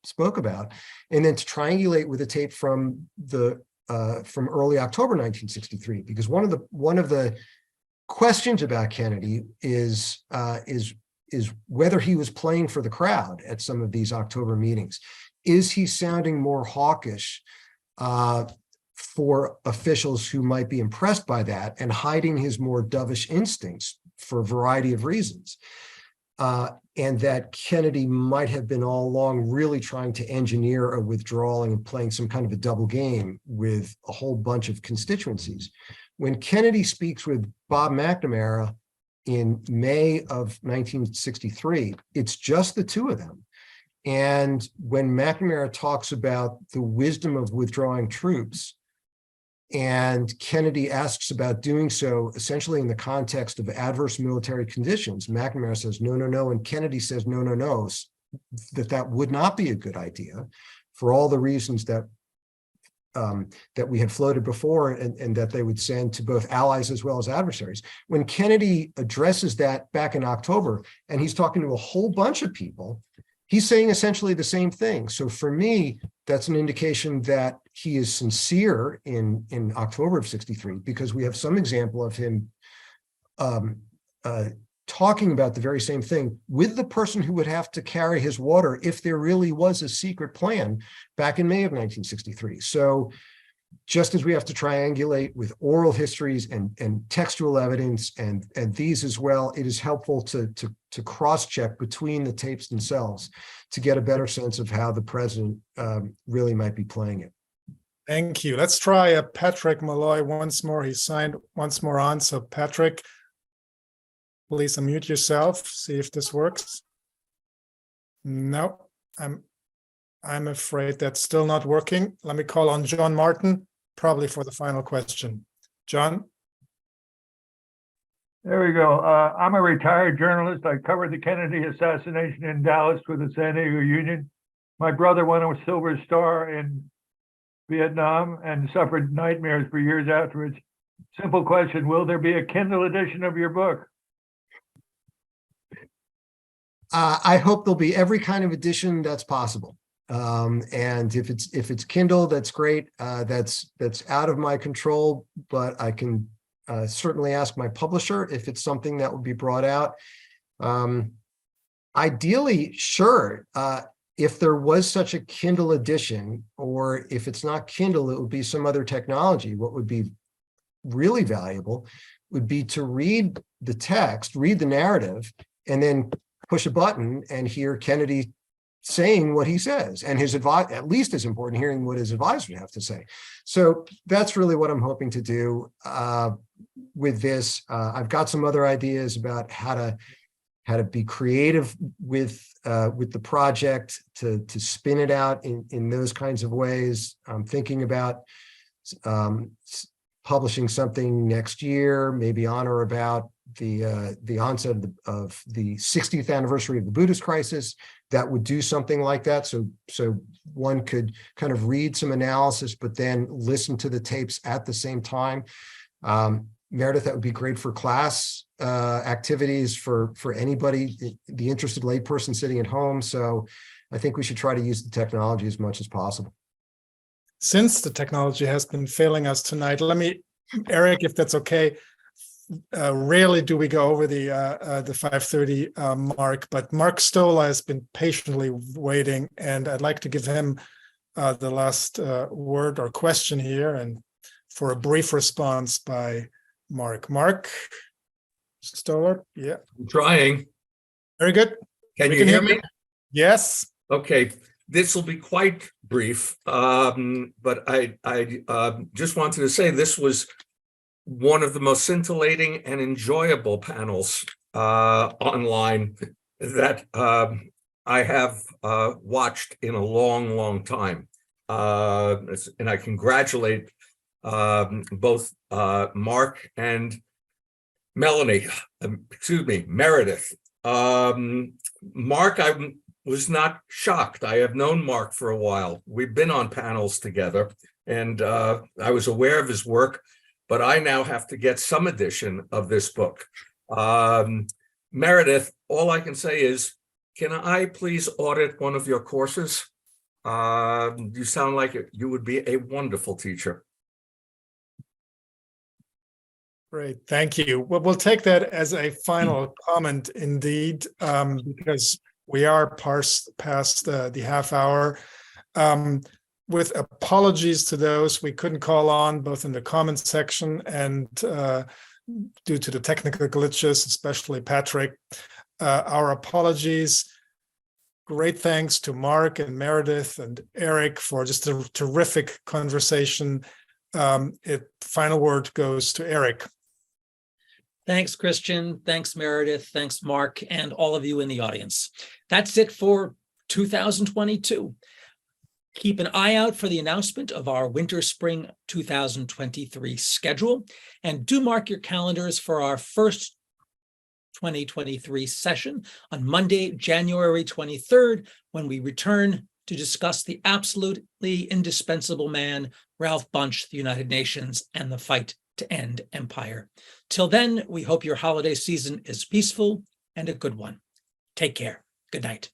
spoke about, and then to triangulate with a tape from early October 1963, because one of the questions about Kennedy is whether he was playing for the crowd at some of these October meetings. Is he sounding more hawkish for officials who might be impressed by that, and hiding his more dovish instincts for a variety of reasons? And that Kennedy might have been all along really trying to engineer a withdrawal and playing some kind of a double game with a whole bunch of constituencies. When Kennedy speaks with Bob McNamara in May of 1963. It's just the two of them. And when McNamara talks about the wisdom of withdrawing troops, and Kennedy asks about doing so essentially in the context of adverse military conditions, McNamara says, no, no, no. And Kennedy says, no, no, no, that would not be a good idea for all the reasons that that we had floated before, and that they would send to both allies as well as adversaries. When Kennedy addresses that back in October, and he's talking to a whole bunch of people, he's saying essentially the same thing. So for me, that's an indication that he is sincere in October of 63, because we have some example of him talking about the very same thing with the person who would have to carry his water if there really was a secret plan back in May of 1963. So just as we have to triangulate with oral histories and textual evidence and these as well, it is helpful to cross-check between the tapes themselves to get a better sense of how the president really might be playing it. Thank you. Let's try Patrick Malloy once more. He signed once more on. So Patrick, please unmute yourself, see if this works. No, I'm afraid that's still not working. Let me call on John Martin, probably for the final question. John? There we go. I'm a retired journalist. I covered the Kennedy assassination in Dallas with the San Diego Union. My brother won a Silver Star in Vietnam and suffered nightmares for years afterwards. Simple question, will there be a Kindle edition of your book? I hope there'll be every kind of edition that's possible. And if it's Kindle, that's great. That's out of my control, but I can certainly ask my publisher if it's something that would be brought out. Ideally, sure. If there was such a Kindle edition, or if it's not Kindle, it would be some other technology. What would be really valuable would be to read the text, read the narrative, and then push a button and hear Kennedy saying what he says, and his advice, at least as important, hearing what his advisors have to say. So that's really what I'm hoping to do with this. I've got some other ideas about how to be creative with the project, to spin it out in those kinds of ways. I'm thinking about publishing something next year, maybe on or about the onset of the 60th anniversary of the Buddhist crisis, that would do something like that. So one could kind of read some analysis, but then listen to the tapes at the same time. Meredith, that would be great for class activities for anybody, the interested layperson sitting at home. So I think we should try to use the technology as much as possible. Since the technology has been failing us tonight, let me, Eric, if that's okay, rarely do we go over the 5:30 mark, but Marc Stola has been patiently waiting, and I'd like to give him the last word or question here, and for a brief response by Marc. Marc Stola, yeah. I'm trying. Very good. Can you hear me? Yes. Okay. This will be quite brief, but I just wanted to say this was one of the most scintillating and enjoyable panels online that I have watched in a long, long time. And I congratulate both Marc and Meredith. Marc, I was not shocked. I have known Marc for a while. We've been on panels together, and I was aware of his work, but I now have to get some edition of this book. Meredith, all I can say is, can I please audit one of your courses? You sound like you would be a wonderful teacher. Great, thank you. Well, we'll take that as a final comment indeed, because we are past the half hour. With apologies to those we couldn't call on, both in the comments section and due to the technical glitches, especially Patrick. Our apologies. Great thanks to Marc and Meredith and Eric for just a terrific conversation. Final word goes to Eric. Thanks, Christian. Thanks, Meredith. Thanks, Marc, and all of you in the audience. That's it for 2022. Keep an eye out for the announcement of our winter-spring 2023 schedule, and do mark your calendars for our first 2023 session on Monday, January 23rd, when we return to discuss the absolutely indispensable man, Ralph Bunche, the United Nations, and the fight to end empire. Till then, we hope your holiday season is peaceful and a good one. Take care. Good night.